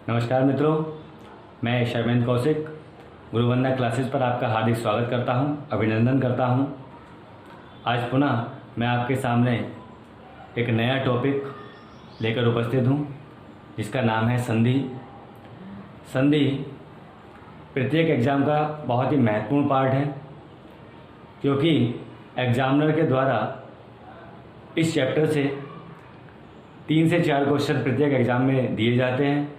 नमस्कार मित्रों, मैं शर्मेंद्र कौशिक गुरुवंदना क्लासेस पर आपका हार्दिक स्वागत करता हूं, अभिनंदन करता हूं। आज पुनः मैं आपके सामने एक नया टॉपिक लेकर उपस्थित हूं, जिसका नाम है संधि। संधि प्रत्येक एग्ज़ाम का बहुत ही महत्वपूर्ण पार्ट है, क्योंकि एग्जामिनर के द्वारा इस चैप्टर से 3 से 4 क्वेश्चन प्रत्येक एग्ज़ाम में दिए जाते हैं।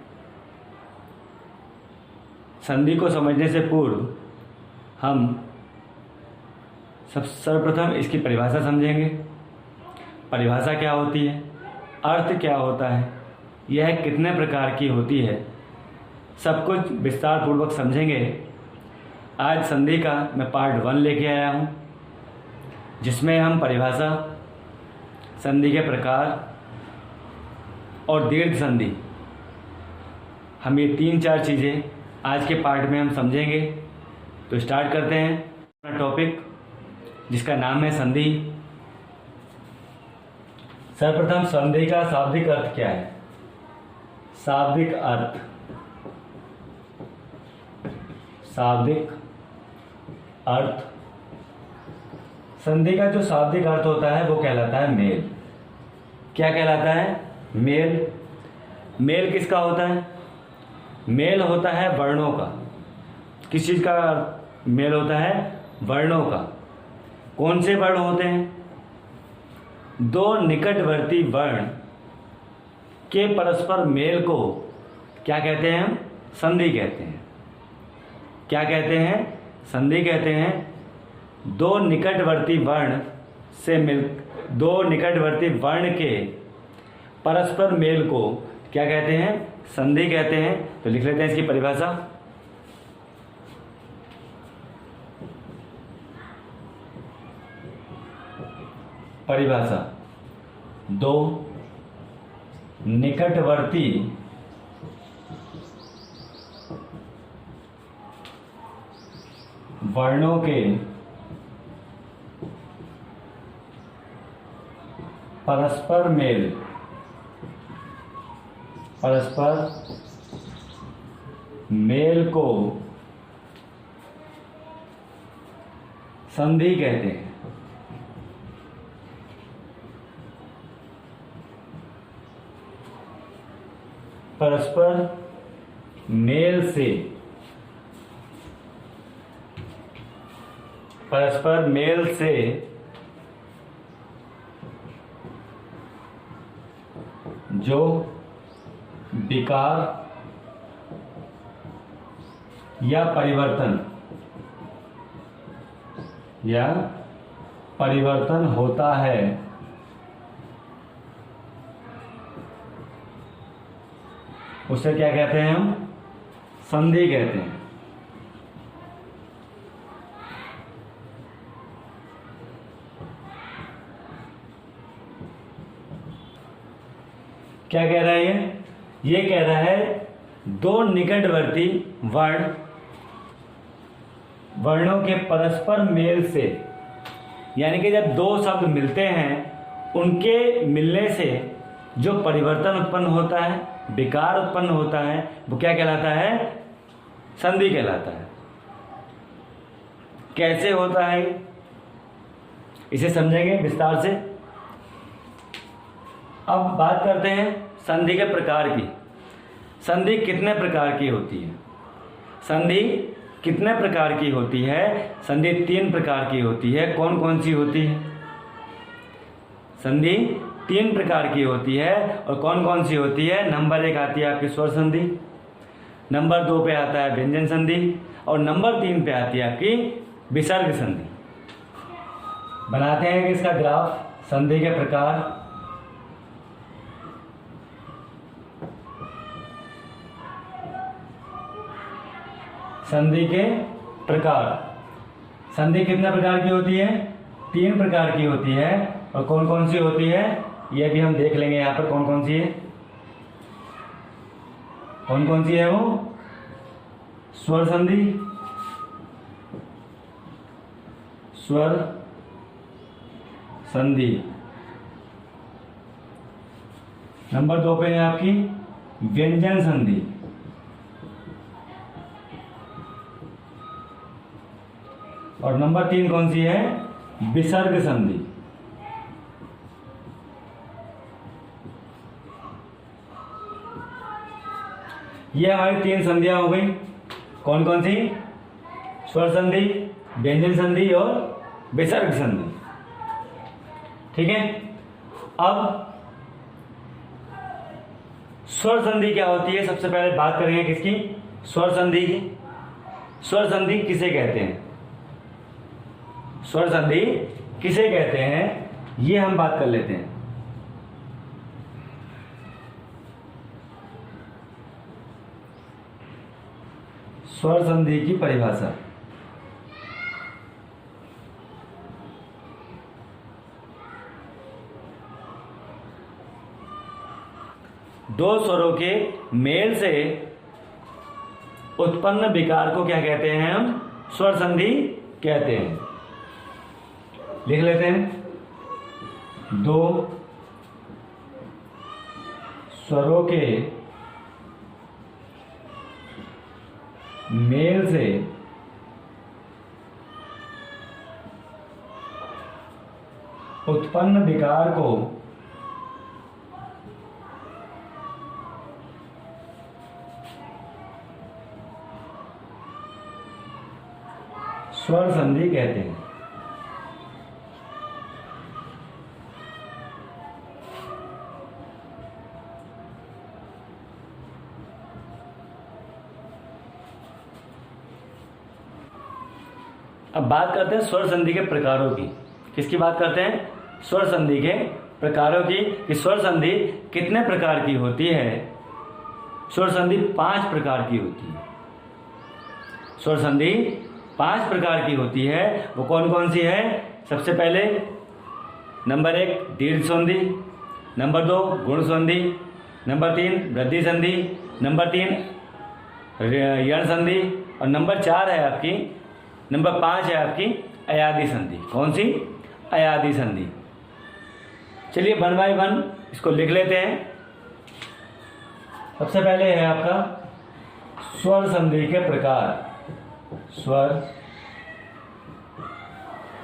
संधि को समझने से पूर्व हम सर्वप्रथम इसकी परिभाषा समझेंगे। परिभाषा क्या होती है, अर्थ क्या होता है, यह कितने प्रकार की होती है, सब कुछ विस्तार पूर्वक समझेंगे। आज संधि का मैं पार्ट 1 लेके आया हूँ, जिसमें हम परिभाषा, संधि के प्रकार और दीर्घ संधि, हम ये 3-4 चीज़ें आज के पार्ट में हम समझेंगे। तो स्टार्ट करते हैं अपना टॉपिक, जिसका नाम है संधि। सर्वप्रथम संधि का शाब्दिक अर्थ क्या है? शाब्दिक अर्थ, शाब्दिक अर्थ, संधि का जो शाब्दिक अर्थ होता है वो कहलाता है मेल। क्या कहलाता है? मेल। मेल किसका होता है? मेल होता है वर्णों का। किस चीज़ का मेल होता है? वर्णों का। कौन से वर्ण होते हैं? दो निकटवर्ती वर्ण के परस्पर मेल को क्या कहते हैं? हम संधि कहते हैं। क्या कहते हैं? संधि कहते हैं। दो निकटवर्ती वर्ण से दो निकटवर्ती वर्ण के परस्पर मेल को क्या कहते हैं? संधि कहते हैं। तो लिख लेते हैं इसकी परिभाषा। परिभाषा, दो निकटवर्ती वर्णों के परस्पर मेल, परस्पर मेल को संधि कहते हैं। परस्पर मेल से, परस्पर मेल से जो विकार या परिवर्तन होता है, उसे क्या कहते हैं? हम संधि कहते हैं। क्या कह रहा है ये कह रहा है दो निकटवर्ती वर्णों के परस्पर मेल से, यानी कि जब दो शब्द मिलते हैं, उनके मिलने से जो परिवर्तन उत्पन्न होता है, विकार उत्पन्न होता है, वो क्या कहलाता है? संधि कहलाता है। कैसे होता है इसे समझेंगे विस्तार से। अब बात करते हैं संधि के प्रकार की। संधि कितने प्रकार की होती है? संधि कितने प्रकार की होती है? संधि 3 प्रकार की होती है। कौन कौन सी होती है? संधि 3 प्रकार की होती है। और कौन कौन सी होती है? नंबर 1 आती है आपकी स्वर संधि, नंबर 2 पे आता है व्यंजन संधि, और नंबर 3 पे आती है आपकी विसर्ग संधि। बनाते हैं कि इसका ग्राफ, संधि के प्रकार। संधि के प्रकार। संधि कितने प्रकार की होती है? 3 प्रकार की होती है। और कौन कौन सी होती है यह भी हम देख लेंगे यहाँ पर। कौन कौन सी है? कौन कौन सी है वो? स्वर संधि, स्वर संधि। नंबर 2 पे है आपकी व्यंजन संधि, और नंबर 3 कौन सी है? विसर्ग संधि। ये हमारी 3 संधियां हो गई। कौन कौन सी? स्वर संधि, व्यंजन संधि और विसर्ग संधि। ठीक है। अब स्वर संधि क्या होती है, सबसे पहले बात करेंगे किसकी? स्वर संधि की। स्वर संधि किसे कहते हैं? स्वर संधि किसे कहते हैं, ये हम बात कर लेते हैं। स्वर संधि की परिभाषा। दो स्वरों के मेल से उत्पन्न विकार को क्या कहते हैं? हम स्वर संधि कहते हैं। लिख लेते हैं। दो स्वरों के मेल से उत्पन्न विकार को स्वर संधि कहते हैं। अब बात करते हैं स्वर संधि के प्रकारों की। किसकी बात करते हैं? स्वर संधि के प्रकारों की। कि स्वर संधि कितने प्रकार की होती है? स्वर संधि 5 प्रकार की होती है। स्वर संधि 5 प्रकार की होती है। वो कौन कौन सी है? सबसे पहले नंबर 1 दीर्घ संधि, नंबर 2 गुण संधि, नंबर 3 वृद्धि संधि, नंबर 3 यण संधि और नंबर 4 है आपकी, नंबर 5 है आपकी अयादि संधि। कौन सी? अयादि संधि। चलिए 1 बाय 1 इसको लिख लेते हैं। सबसे पहले है आपका स्वर संधि के प्रकार। स्वर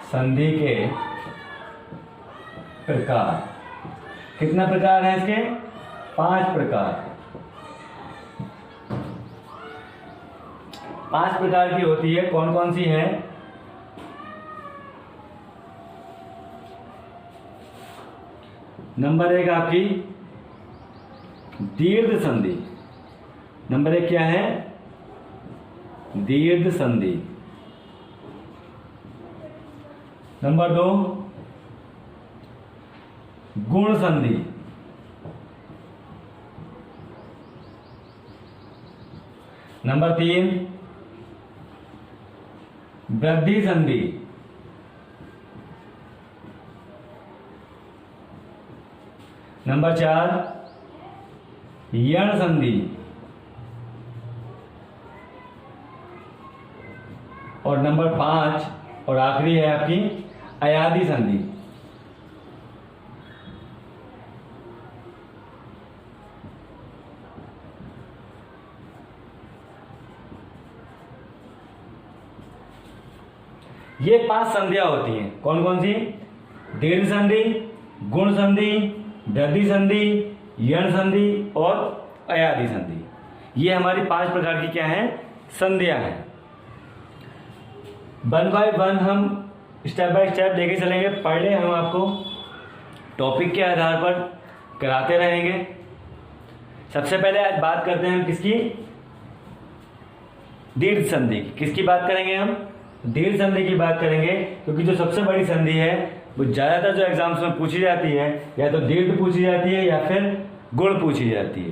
संधि के प्रकार कितना प्रकार है इसके? 5 प्रकार। 5 प्रकार की होती है। कौन कौन सी है? नंबर 1 आपकी दीर्घ संधि। नंबर 1 क्या है? दीर्घ संधि। नंबर 2 गुण संधि। नंबर 3 वृद्धि संधि। नंबर 4 यण संधि। और नंबर 5 और आखिरी है आपकी अयादि संधि। ये 5 संधियां होती हैं। कौन कौन सी? दीर्घ संधि, गुण संधि, वृद्धि संधि, यण संधि और अयादि संधि। ये हमारी 5 प्रकार की क्या है? संधियां हैं। 1 बाय 1 हम स्टेप बाय स्टेप लेके चलेंगे। पढ़े हम आपको टॉपिक के आधार पर कराते रहेंगे। सबसे पहले आज बात करते हैं हम किसकी? दीर्घ संधि की। किसकी बात करेंगे हम? दीर्घ संधि की बात करेंगे, क्योंकि जो सबसे बड़ी संधि है वो ज़्यादातर जो एग्जाम्स में पूछी जाती है, या तो दीर्घ पूछी जाती है या फिर गुण पूछी जाती है।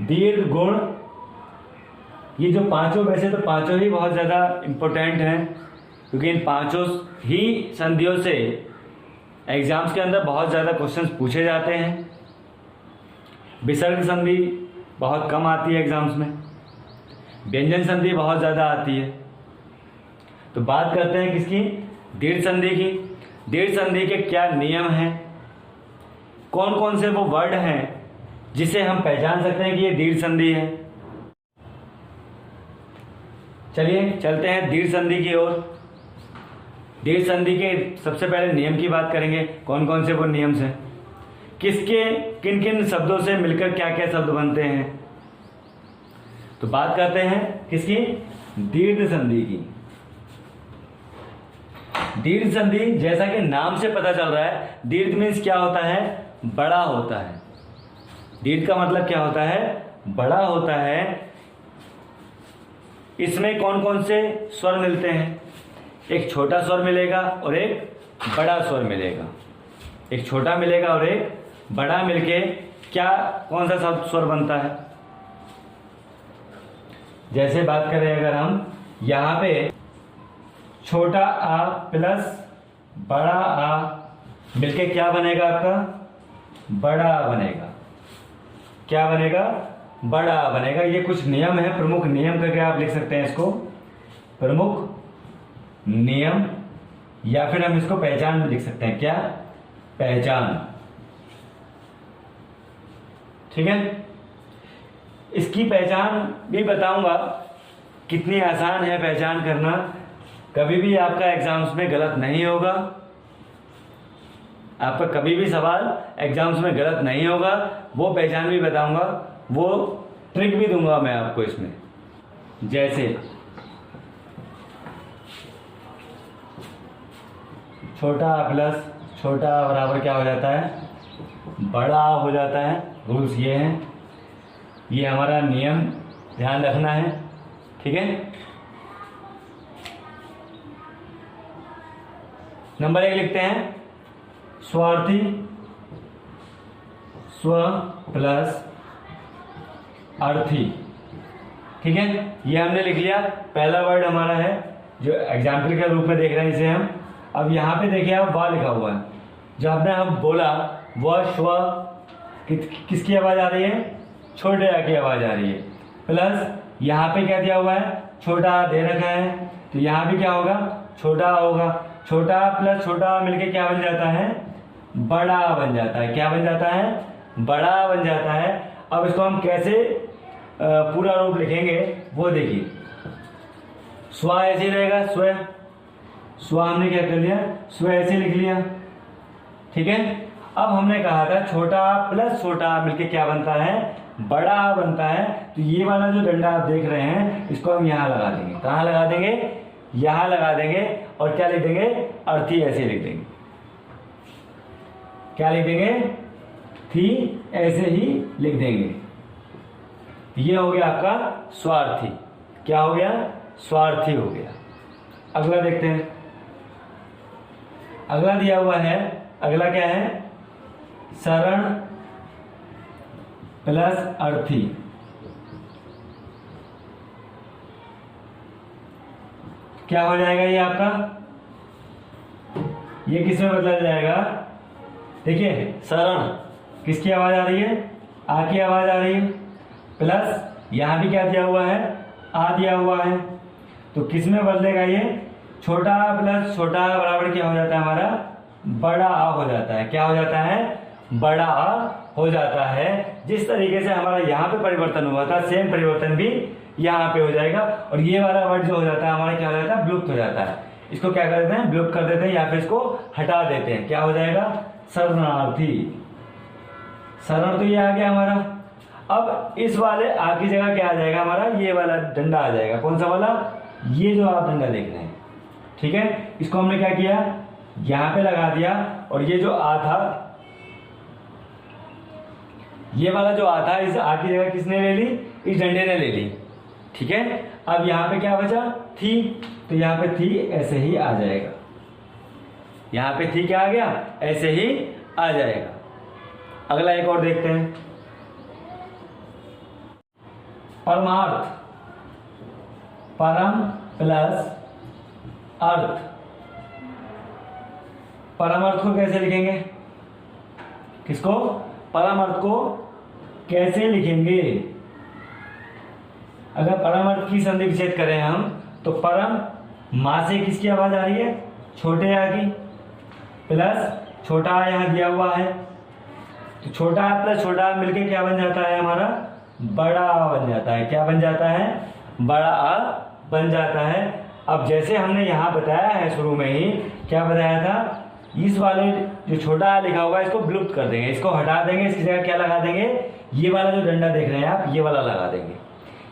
दीर्घ, गुण, ये जो पांचों, वैसे तो पांचों ही बहुत ज़्यादा इम्पोर्टेंट हैं, क्योंकि इन पांचों ही संधियों से एग्जाम्स के अंदर बहुत ज़्यादा क्वेश्चंस पूछे जाते हैं। विसर्ग संधि बहुत कम आती है एग्जाम्स में, व्यंजन संधि बहुत ज़्यादा आती है। तो बात करते हैं किसकी? दीर्घ संधि की। दीर्घ संधि के क्या नियम हैं? कौन कौन से वो वर्ड हैं जिसे हम पहचान सकते हैं कि ये दीर्घ संधि है? चलिए चलते हैं दीर्घ संधि की ओर। दीर्घ संधि के सबसे पहले नियम की बात करेंगे, कौन कौन से वो नियम हैं, किसके किन किन शब्दों से मिलकर क्या क्या शब्द बनते हैं। तो बात करते हैं किसकी, दीर्घ संधि की। दीर्घ संधि जैसा कि नाम से पता चल रहा है, दीर्घ मीन्स क्या होता है, बड़ा होता है। दीर्घ का मतलब क्या होता है, बड़ा होता है। इसमें कौन कौन से स्वर मिलते हैं, एक छोटा स्वर मिलेगा और एक बड़ा स्वर मिलेगा। एक छोटा मिलेगा और एक बड़ा मिलके क्या कौन सा स्वर बनता है। जैसे बात करें अगर हम यहां पे छोटा आ प्लस बड़ा आ मिलके क्या बनेगा, आपका बड़ा बनेगा। क्या बनेगा, बड़ा बनेगा। ये कुछ नियम है, प्रमुख नियम करके आप लिख सकते हैं इसको, प्रमुख नियम, या फिर हम इसको पहचान भी लिख सकते हैं। क्या, पहचान। ठीक है, इसकी पहचान भी बताऊंगा कितनी आसान है पहचान करना। कभी भी आपका एग्जाम्स में गलत नहीं होगा, आपका कभी भी सवाल एग्जाम्स में गलत नहीं होगा। वो पहचान भी बताऊंगा, वो ट्रिक भी दूंगा मैं आपको इसमें। जैसे छोटा प्लस छोटा बराबर क्या हो जाता है, बड़ा हो जाता है। रूल्स ये हैं, ये हमारा नियम ध्यान रखना है। ठीक है, नंबर 1 लिखते हैं, स्वार्थी, स्व प्लस अर्थी। ठीक है, ये हमने लिख लिया। पहला वर्ड हमारा है जो एग्जाम्पल के रूप में देख रहे हैं इसे हम। अब यहाँ पे देखिए आप वा लिखा हुआ है, जो आपने हम बोला वह स्व किसकी आवाज आ रही है, छोटे आ की आवाज आ रही है। प्लस यहाँ पे क्या दिया हुआ है, छोटा आ दे रखा है, तो यहाँ भी क्या होगा, छोटा होगा। छोटा प्लस छोटा मिलके क्या बन जाता है, बड़ा बन जाता है। क्या बन जाता है, बड़ा बन जाता है। अब इसको हम कैसे पूरा रूप लिखेंगे वो देखिए। स्व ऐसे रहेगा, स्व, स्व हमने क्या कर लिया, स्व ऐसे लिख लिया। ठीक है, अब हमने कहा था छोटा प्लस छोटा मिलके क्या बनता है, बड़ा बनता है। तो ये वाला जो डंडा आप देख रहे हैं इसको हम यहाँ लगा देंगे। कहाँ लगा देंगे, यहाँ लगा देंगे। और क्या लिख देंगे, अर्थी ऐसे लिख देंगे। क्या लिख देंगे, थी ऐसे ही लिख देंगे। ये हो गया आपका स्वार्थी। क्या हो गया, स्वार्थी हो गया। अगला देखते हैं, अगला दिया हुआ है, अगला क्या है, शरण प्लस अर्थी। क्या हो जाएगा ये आपका, ये किस में बदला जाएगा, देखिए शरण किसकी आवाज आ रही है, आ की आवाज आ रही है। प्लस यहां भी क्या दिया हुआ है, आ दिया हुआ है। तो किस में बदलेगा ये, छोटा प्लस छोटा बराबर क्या हो जाता है हमारा, बड़ा आ हो जाता है। क्या हो जाता है, बड़ा आ हो जाता है। जिस तरीके से हमारा यहाँ पे परिवर्तन हुआ था, सेम परिवर्तन भी यहाँ पे हो जाएगा। और ये वाला वर्ड जो हो जाता है हमारा क्या हो जाता है, विलुप्त हो जाता है। इसको क्या कर देते हैं, विलुप्त कर देते हैं या फिर इसको हटा देते हैं। क्या हो जाएगा, शरणार्थी। शरण तो ये आ गया हमारा। अब इस वाले आ की जगह क्या आ जाएगा हमारा, ये वाला डंडा आ जाएगा। कौन सा वाला, ये जो आप डंडा देख रहे हैं। ठीक है, इसको हमने क्या किया, यहां पे लगा दिया। और ये जो आ था, ये वाला जो आ था, इस आ की जगह किसने ले ली, इस डंडे ने ले ली। ठीक है, अब यहां पे क्या बचा, थी। तो यहां पे थी ऐसे ही आ जाएगा। यहां पे थी क्या आ गया, ऐसे ही आ जाएगा। अगला एक और देखते हैं, परमार्थ, परम प्लस अर्थ। परम अर्थ को कैसे लिखेंगे, किसको, परम अर्थ को कैसे लिखेंगे। अगर परम अर्थ की संधि विच्छेद करें हम, तो परम मां से किसकी आवाज आ रही है, छोटे आ की। प्लस छोटा आ यहां दिया हुआ है, तो छोटा आ प्लस छोटा आ मिलके क्या बन जाता है हमारा, बड़ा आ बन जाता है। क्या बन जाता है, बड़ा आ बन जाता है। अब जैसे हमने यहाँ बताया है शुरू में ही, क्या बताया था, इस वाले जो छोटा आ लिखा हुआ है इसको विलुप्त कर देंगे, इसको हटा देंगे, इसकी जगह क्या लगा देंगे, ये वाला जो डंडा देख रहे हैं आप, ये वाला लगा देंगे।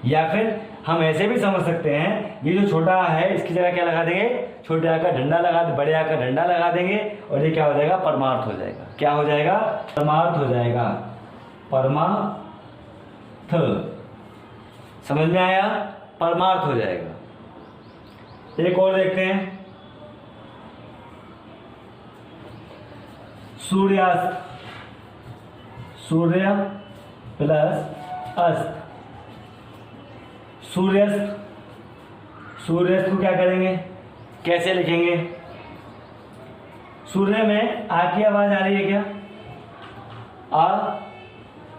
या फिर हम ऐसे भी समझ सकते हैं, ये जो छोटा आ है इसकी जगह क्या लगा देंगे, छोटे आ का डंडा लगा, बड़े आ का डंडा लगा देंगे, और ये क्या हो जाएगा, परमार्थ हो जाएगा। क्या हो जाएगा, परमार्थ हो जाएगा, परमार्थ। समझ में आया, परमार्थ हो जाएगा। एक और देखते हैं, सूर्यास्त, सूर्य प्लस अस्त, सूर्यास्त, सूर्यास्त को क्या करेंगे, कैसे लिखेंगे, सूर्य में आ की आवाज आ रही है क्या, आ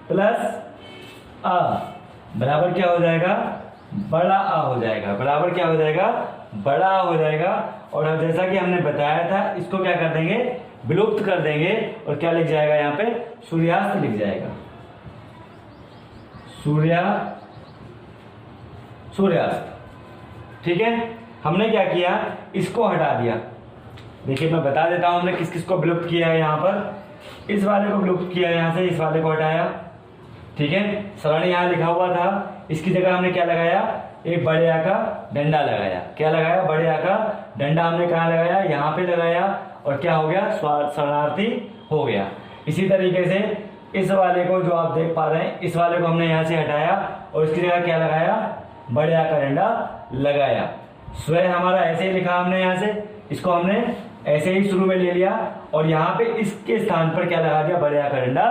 प्लस आ बराबर क्या हो जाएगा, बड़ा आ हो जाएगा, बराबर क्या हो जाएगा, बड़ा आ हो जाएगा। और अब जैसा कि हमने बताया था, इसको क्या कर देंगे, विलुप्त कर देंगे, और क्या लिख जाएगा यहाँ पे, सूर्यास्त लिख जाएगा, सूर्यास्त। ठीक है, हमने क्या किया, इसको हटा दिया। देखिए मैं बता देता हूं हमने किस किस को विलुप्त किया है। यहाँ पर इस वाले को विलुप्त किया, यहाँ से इस वाले को हटाया। ठीक है, सरणी यहाँ लिखा हुआ था, इसकी जगह हमने क्या लगाया, एक बड़े आ का डंडा लगाया। क्या लगाया, बड़े आ का डंडा हमने कहाँ लगाया, यहाँ पे लगाया, और क्या हो गया, शरणार्थी हो गया। इसी तरीके से इस वाले को जो आप देख पा रहे हैं, इस वाले को हमने यहाँ से हटाया और इसकी जगह क्या लगाया, बड़े आ का डंडा लगाया। स्वयं हमारा ऐसे ही लिखा हमने, यहाँ से इसको हमने ऐसे ही शुरू में ले लिया, और यहाँ पे इसके स्थान पर क्या लगा दिया, बड़े आ का डंडा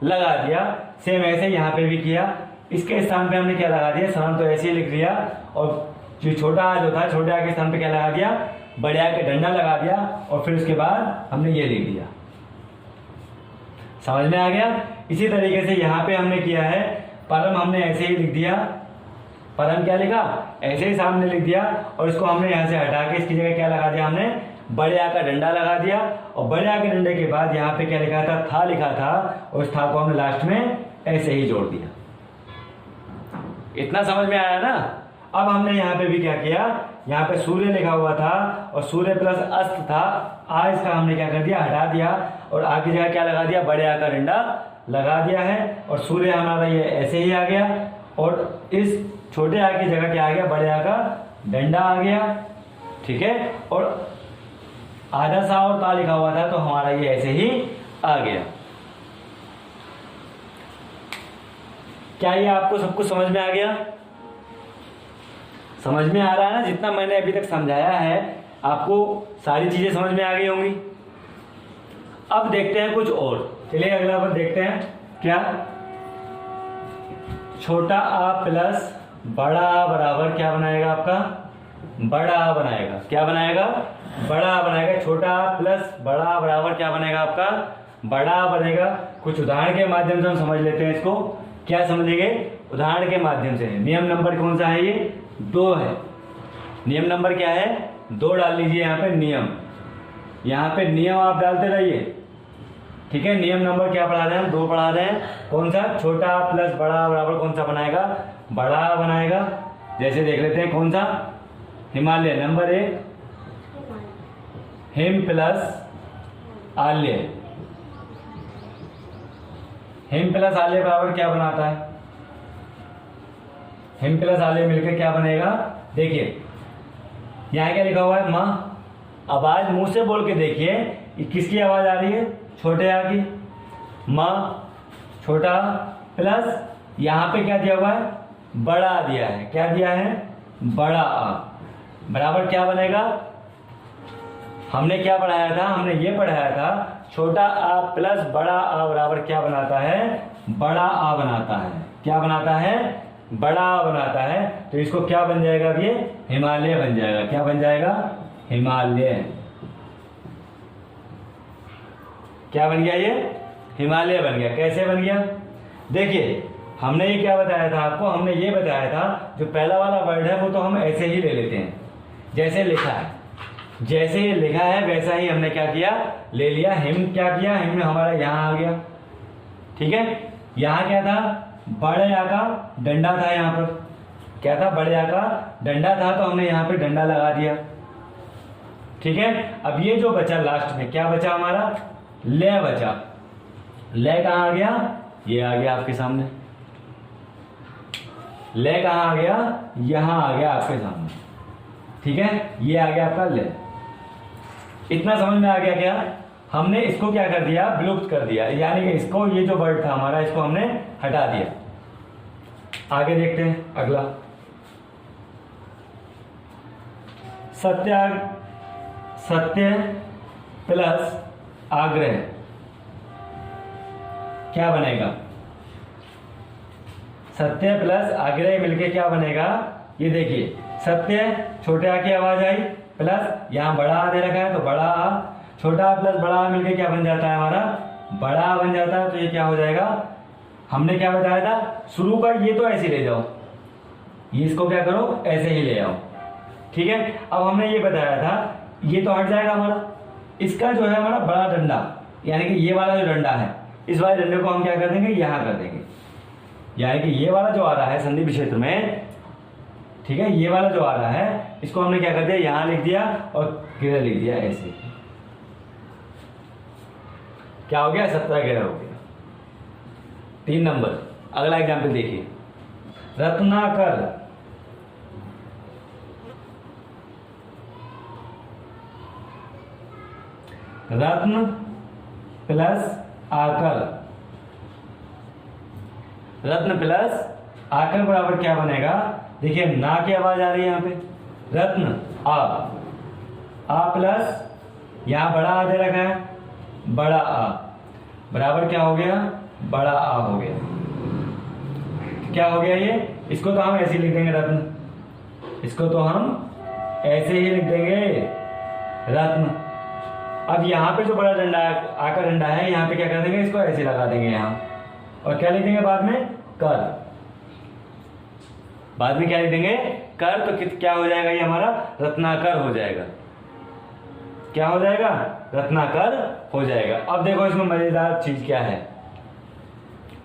लगा दिया। सेम ऐसे यहाँ पे भी किया, इसके स्थान पे हमने क्या लगा दिया, स्थान तो ऐसे ही लिख दिया, और जो छोटा आ जो था, छोटे आ के स्थान पे क्या लगा दिया, बड़े आ के डंडा लगा दिया, और फिर उसके बाद हमने ये लिख दिया। समझ में आ गया। इसी तरीके से यहाँ पे हमने किया है, परम हमने ऐसे ही लिख दिया, परम क्या लिखा, ऐसे ही सामने लिख दिया, और इसको हमने यहाँ से हटा के इसकी जगह क्या लगा दिया, हमने बड़े आ का डंडा लगा दिया, और बड़े आ के डंडे के बाद यहाँ पे क्या लिखा था लिखा था, और उस था को हमने लास्ट में ऐसे ही जोड़ दिया। इतना समझ में आया ना। अब हमने यहाँ पे भी क्या किया, यहाँ पे सूर्य लिखा हुआ था और सूर्य प्लस अस्त था, आ इसका हमने क्या कर दिया, हटा दिया, और आ की जगह क्या लगा दिया, बड़े आ का डंडा लगा दिया है, और सूर्य हमारा ये ऐसे ही आ गया, और इस छोटे आ की जगह क्या आ गया, बड़े आ का डंडा आ गया। ठीक है, और आधा सा और ता लिखा हुआ था, तो हमारा ये ऐसे ही आ गया। क्या ये आपको सब कुछ समझ में आ गया, समझ में आ रहा है ना। जितना मैंने अभी तक समझाया है आपको सारी चीजें समझ में आ गई होंगी। अब देखते हैं कुछ और, चलिए अगला पर देखते हैं। क्या, छोटा आ प्लस बड़ा आ बराबर क्या बनाएगा, आपका बड़ा आ बनाएगा। क्या बनाएगा, बड़ा आ बनाएगा। छोटा आ प्लस बड़ा आ बराबर क्या बनेगा, आपका बड़ा आ बनेगा। कुछ उदाहरण के माध्यम से हम समझ लेते हैं इसको। क्या समझेंगे, उदाहरण के माध्यम से। नियम नंबर कौन सा है, ये 2 है। नियम नंबर क्या है, 2 डाल लीजिए यहाँ पे नियम, यहाँ पे नियम आप डालते रहिए। ठीक है, नियम नंबर क्या पढ़ा रहे हैं हम, 2 पढ़ा रहे हैं। कौन सा, छोटा आ प्लस बड़ा आ बराबर कौन सा बनाएगा, बड़ा आ बनाएगा। जैसे देख लेते हैं कौन सा, हिमालय। नंबर 1 हिम प्लस आल्य, हिम प्लस आल्य बराबर क्या बनाता है, हिम प्लस आल्य मिलकर क्या बनेगा। देखिए यहाँ क्या लिखा हुआ है, माँ। आवाज मुंह से बोल के देखिए, किसकी आवाज आ रही है, छोटे आ की। माँ, छोटा प्लस यहाँ पे क्या दिया हुआ है, बड़ा आ दिया है। क्या दिया है, बड़ा आ बराबर क्या बनेगा। हमने क्या पढ़ाया था, हमने ये पढ़ाया था, छोटा आ प्लस बड़ा आ बराबर क्या बनाता है, बड़ा आ बनाता है। क्या बनाता है, बड़ा आ बनाता है। तो इसको क्या बन जाएगा, अब ये हिमालय बन जाएगा। क्या बन जाएगा, हिमालय। क्या बन गया, ये हिमालय बन गया। कैसे बन गया, देखिए हमने ये क्या बताया था आपको, हमने ये बताया था जो पहला वाला वर्ड है वो तो हम ऐसे ही ले लेते हैं, जैसे लिखा है, जैसे ये लिखा है वैसा ही हमने क्या किया, ले लिया। हिम क्या किया, हिम में हमारा यहाँ आ गया। ठीक है, यहाँ क्या था, बड़े आ का डंडा था यहाँ पर, क्या था, बड़े आ का डंडा था, तो हमने यहाँ पे डंडा लगा दिया। ठीक है, अब ये जो बचा लास्ट में क्या बचा हमारा, ले बचा। ले कहाँ आ गया, ये आ गया आपके सामने। ले कहाँ आ गया, यहां आ गया आपके सामने। ठीक है, ये आ गया आपका ले। इतना समझ में आ गया क्या, हमने इसको क्या कर दिया, विलुप्त कर दिया, यानी कि इसको, ये जो वर्ड था हमारा, इसको हमने हटा दिया। आगे देखते हैं अगला, सत्य प्लस आग्रह क्या बनेगा, सत्य प्लस आग्रह मिलके क्या बनेगा, ये देखिए, सत्य छोटे आ की आवाज आई, प्लस यहाँ बड़ा आ दे रखा है, तो बड़ा आ, छोटा आ प्लस बड़ा आ मिलके क्या बन जाता है हमारा, बड़ा आ बन जाता है। तो ये क्या हो जाएगा, हमने क्या बताया था, शुरू का ये तो ऐसे ले जाओ, ये इसको क्या करो, ऐसे ही ले आओ। ठीक है, अब हमने ये बताया था, ये तो हट जाएगा हमारा, इसका जो है हमारा बड़ा डंडा, यानी कि ये वाला जो डंडा है, इस वाले डंडे को हम क्या कर देंगे, यहां कर देंगे, यानी कि ये वाला जो आ रहा है संधि क्षेत्र में, ठीक है, ये वाला जो आ रहा है, इसको हमने क्या कर दिया, यहां लिख दिया और गिरह लिख दिया, ऐसे क्या हो गया, 17 गिरह हो गया। 3 नंबर, अगला एग्जाम्पल देखिए, रत्नाकर, रत्न प्लस आकर, रत्न प्लस आकर बराबर क्या बनेगा, देखिए ना की आवाज आ रही है यहाँ पे, रत्न आ प्लस यहाँ बड़ा आ दे रखा है, बड़ा आ बराबर क्या हो गया, बड़ा आ हो गया। क्या हो गया ये, इसको तो हम ऐसे ही लिख देंगे रत्न, इसको तो हम ऐसे ही लिख देंगे रत्न। अब यहाँ पे जो बड़ा डंडा आकर डंडा है, यहाँ पे क्या कर देंगे, इसको ऐसे लगा देंगे यहाँ, और क्या लिख देंगे बाद में, कर, बाद में क्या लिख देंगे, कर, तो क्या हो जाएगा, ये हमारा रत्नाकर हो जाएगा। क्या हो जाएगा, रत्नाकर हो जाएगा। अब देखो इसमें मजेदार चीज क्या है,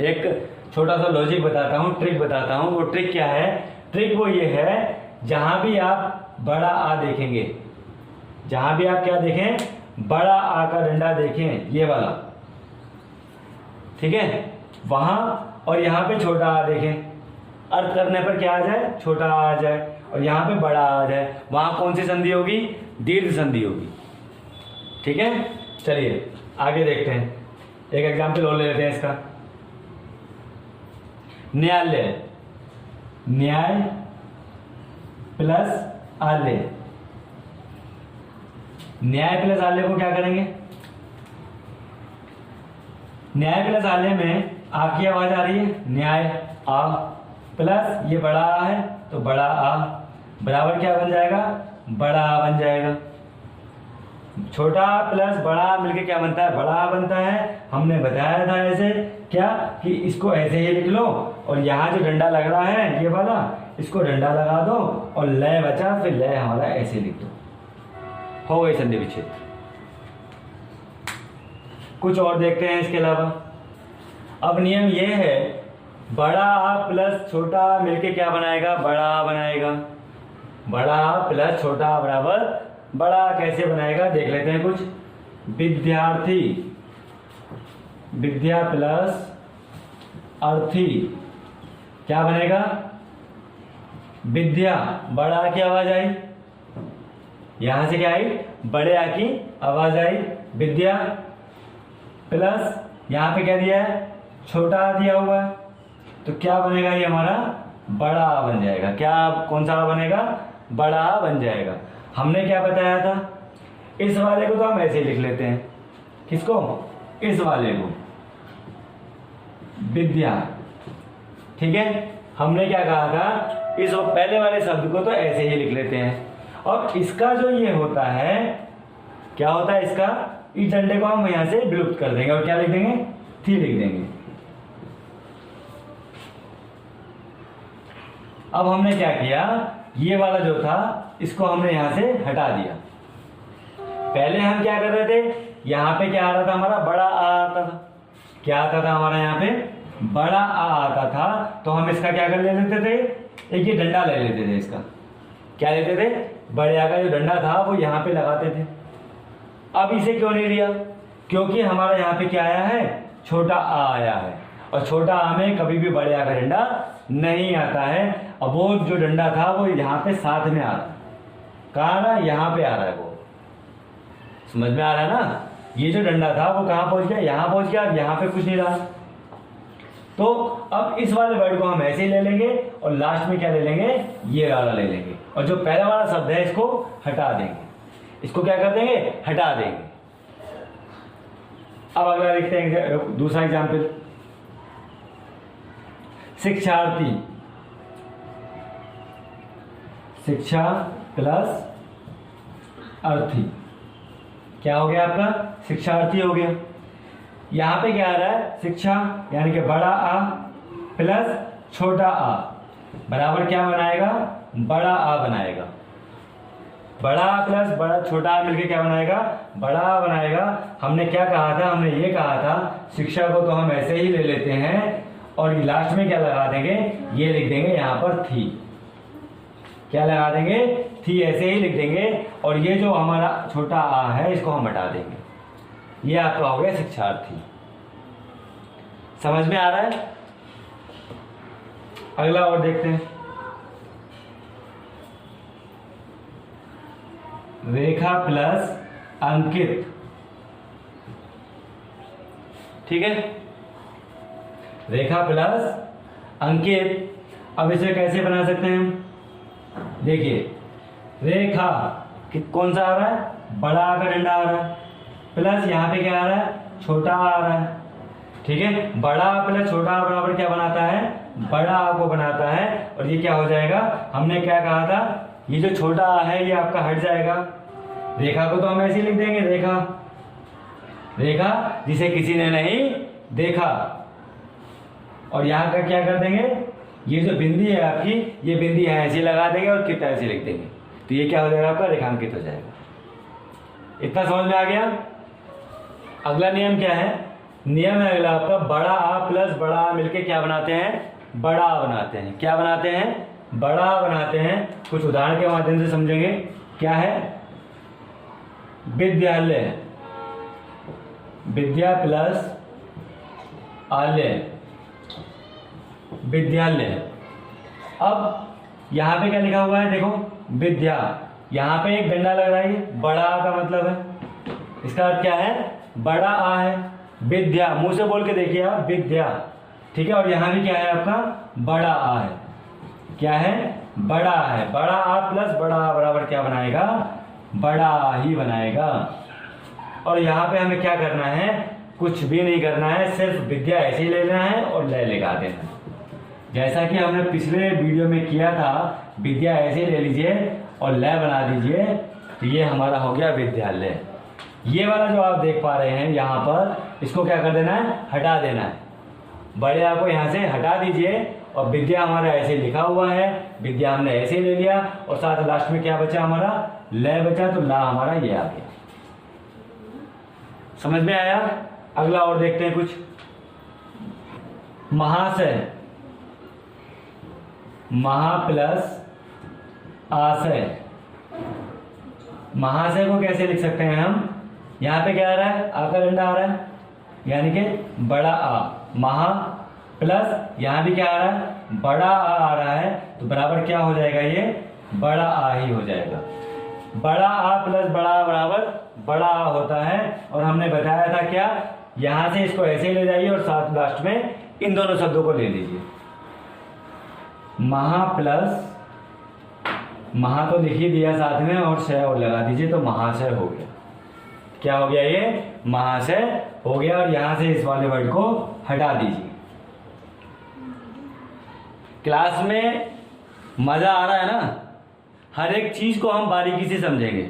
एक छोटा सा लॉजिक बताता हूँ, ट्रिक बताता हूँ। वो ट्रिक क्या है, ट्रिक वो ये है, जहां भी आप बड़ा आ देखेंगे, जहां भी आप क्या देखें, बड़ा आ का डंडा देखें, ये वाला, ठीक है, वहां, और यहाँ पे छोटा आ देखें, अर्थ करने पर क्या आ जाए, छोटा आ जाए, और यहाँ पे बड़ा आ जाए, वहां कौन सी संधि होगी, दीर्घ संधि होगी। ठीक है, चलिए आगे देखते हैं, एक एग्जाम्पल और ले लेते हैं इसका, न्यायालय, न्याय प्लस आलय, न्याय प्लस आलय को क्या करेंगे, न्याय प्लस आलय में आ की आवाज आ रही है, न्याय आ प्लस ये बड़ा आ है, तो बड़ा आ बराबर क्या बन जाएगा, बड़ा आ बन जाएगा। छोटा प्लस बड़ा मिलके क्या बनता है, बड़ा बनता है। हमने बताया था ऐसे क्या, कि इसको ऐसे ही लिख लो, और यहाँ जो डंडा लग रहा है ये वाला, इसको डंडा लगा दो, और लय बचा, फिर लय हमारा ऐसे लिख दो, हो गई संधि विच्छेद। कुछ और देखते हैं इसके अलावा। अब नियम ये है, बड़ा आ प्लस छोटा आ मिलके क्या बनाएगा, बड़ा आ बनाएगा। बड़ा आ प्लस छोटा आ बराबर बड़ा आ कैसे बनाएगा, देख लेते हैं कुछ। विद्यार्थी, विद्या प्लस अर्थी क्या बनेगा, विद्या, बड़ा आ की आवाज आई, यहां से क्या आई, बड़े आ की आवाज आई, विद्या प्लस यहां पे क्या दिया है, छोटा आ दिया हुआ है, तो क्या बनेगा, ये हमारा बड़ा आ बन जाएगा। क्या, कौन सा आ बनेगा, बड़ा आ बन जाएगा। हमने क्या बताया था, इस वाले को तो हम ऐसे लिख लेते हैं, किसको, इस वाले को, विद्या, ठीक है। हमने क्या कहा था, इस पहले वाले शब्द को तो ऐसे ही लिख लेते हैं, और इसका जो ये होता है, क्या होता है इसका, इस डंडे को हम यहां से विलुप्त कर देंगे, और क्या लिख देंगे, थी लिख देंगे। अब हमने क्या किया, ये वाला जो था इसको हमने यहां से हटा दिया। पहले हम क्या कर रहे थे, यहां पे क्या आ रहा था हमारा, बड़ा आ आता था, क्या आता था हमारा, यहाँ पे बड़ा आ आता था, तो हम इसका क्या कर लेते थे, एक ये डंडा ले लेते थे इसका, क्या लेते थे, बड़े आ का जो डंडा था वो यहाँ पे लगाते थे। अब इसे क्यों नहीं लिया, क्योंकि हमारा यहाँ पे क्या आया है, छोटा आ आया है, और छोटा आ में कभी भी बड़े आ का डंडा नहीं आता है। अब वो जो डंडा था वो यहाँ पे साथ में आ रहा है, कहाँ आ रहा है, यहाँ पे आ रहा है, वो समझ में आ रहा है ना। ये जो डंडा था वो कहाँ पहुंच गया, यहाँ पहुंच गया, अब यहाँ पे कुछ नहीं रहा। तो अब इस वाले वर्ड को हम ऐसे ही ले लेंगे और लास्ट में क्या ले लेंगे, ये वाला ले लेंगे, और जो पहला वाला शब्द है इसको हटा देंगे, इसको क्या कर देंगे, हटा देंगे। अब अगला लिखते हैं दूसरा एग्जाम्पल, शिक्षार्थी, शिक्षा प्लस अर्थी, क्या हो गया आपका, शिक्षार्थी हो गया। यहां पे क्या आ रहा है, शिक्षा यानी कि बड़ा आ प्लस छोटा आ बराबर क्या बनाएगा, बड़ा आ बनाएगा। बड़ा आ प्लस बड़ा छोटा आ मिलके क्या बनाएगा, बड़ा आ बनाएगा। हमने क्या कहा था, हमने ये कहा था शिक्षा को तो हम ऐसे ही ले लेते हैं और लास्ट में क्या लगा देंगे, ये लिख देंगे यहाँ पर थी, क्या लगा देंगे, थी, ऐसे ही लिख देंगे, और ये जो हमारा छोटा आ है इसको हम हटा देंगे। ये आपका हो गया शिक्षार्थी। समझ में आ रहा है। अगला और देखते हैं, रेखा प्लस अंकित, ठीक है, रेखा प्लस अंकित। अब इसे कैसे बना सकते हैं हम, देखिए रेखा कौन सा आ रहा है, बड़ा आ का डंडा आ रहा है, प्लस यहाँ पे क्या आ रहा है, छोटा आ रहा है, ठीक है। बड़ा आ प्लस छोटा आ बराबर क्या बनाता है, बड़ा आ को बनाता है, और ये क्या हो जाएगा, हमने क्या कहा था, ये जो छोटा आ है ये आपका हट जाएगा। रेखा को तो हम ऐसे ही लिख देंगे, रेखा, रेखा जिसे किसी ने नहीं देखा, और यहाँ का क्या कर देंगे, ये जो बिंदी है आपकी, ये बिंदी है ऐसे लगा देंगे और कितना ऐसे लिख देंगे, तो ये क्या हो जाएगा आपका, रेखांकित हो जाएगा। इतना समझ में आ गया। अगला नियम क्या है, नियम है अगला आपका, बड़ा आ प्लस बड़ा आ मिलके क्या बनाते हैं, बड़ा आ बनाते हैं। क्या बनाते हैं, बड़ा आ बनाते हैं। कुछ उदाहरण के माध्यम से समझेंगे। क्या है, विद्यालय, विद्या प्लस आलय, विद्यालय। अब यहां पे क्या लिखा हुआ है, देखो विद्या, यहां पे एक डंडा लग रहा है, बड़ा आ का मतलब है, इसका अर्थ क्या है, बड़ा आ है। विद्या, मुंह से बोल के देखिए आप, विद्या, ठीक है। और यहां भी क्या है आपका, बड़ा आ है, क्या है, बड़ा है। बड़ा आ प्लस बड़ा आ बराबर क्या बनाएगा, बड़ा आ ही बनाएगा। और यहाँ पे हमें क्या करना है, कुछ भी नहीं करना है, सिर्फ विद्या ऐसे ही लेना है और लय लगा देना है। जैसा कि हमने पिछले वीडियो में किया था, विद्या ऐसे ले लीजिए और लय बना दीजिए, तो ये हमारा हो गया विद्यालय। ये वाला जो आप देख पा रहे हैं यहाँ पर, इसको क्या कर देना है, हटा देना है। बड़े आ को यहाँ से हटा दीजिए, और विद्या हमारा ऐसे लिखा हुआ है, विद्या हमने ऐसे ले लिया, और साथ लास्ट में क्या बचा हमारा, लय बचा, तो ला हमारा ये आ गया। समझ में आया। अगला और देखते हैं कुछ, महाशय, महा प्लस आशय। महाशय को कैसे लिख सकते हैं हम, यहाँ पे क्या आ रहा है, आ का डंडा आ रहा है, यानी कि बड़ा आ, महा प्लस यहाँ भी क्या आ रहा है, बड़ा आ रहा है, तो बराबर क्या हो जाएगा, ये बड़ा आ ही हो जाएगा। बड़ा आ प्लस बड़ा आ बराबर बड़ा आ होता है। और हमने बताया था क्या, यहां से इसको ऐसे ले जाइए और साथ लास्ट में इन दोनों शब्दों को ले लीजिए, महा प्लस, महा तो लिख ही दिया साथ में, और शय और लगा दीजिए, तो महाशय हो गया। क्या हो गया, ये महाशय हो गया। और यहां से इस वाले वर्ड को हटा दीजिए। क्लास में मजा आ रहा है ना, हर एक चीज को हम बारीकी से समझेंगे,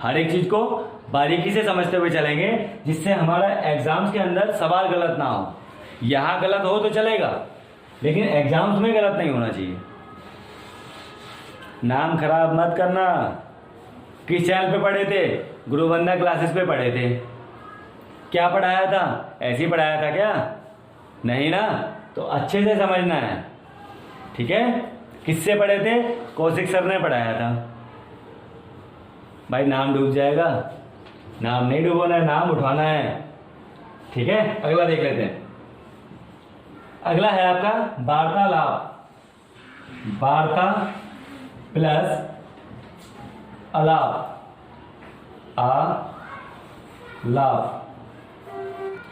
हर एक चीज को बारीकी से समझते हुए चलेंगे, जिससे हमारा एग्जाम्स के अंदर सवाल गलत ना हो। यहां गलत हो तो चलेगा, लेकिन एग्जाम्स में गलत नहीं होना चाहिए। नाम खराब मत करना। किस चैनल पे पढ़े थे, गुरुवंदना क्लासेस पे पढ़े थे। क्या पढ़ाया था, ऐसे ही पढ़ाया था क्या, नहीं ना, तो अच्छे से समझना है, ठीक है। किससे पढ़े थे? कौशिक सर ने पढ़ाया था। भाई नाम डूब जाएगा, नाम नहीं डूबोना है, नाम उठाना है। ठीक है, अगला देख लेते हैं। अगला है आपका वार्तालाप। वार्ता प्लस अलाप, लाभ।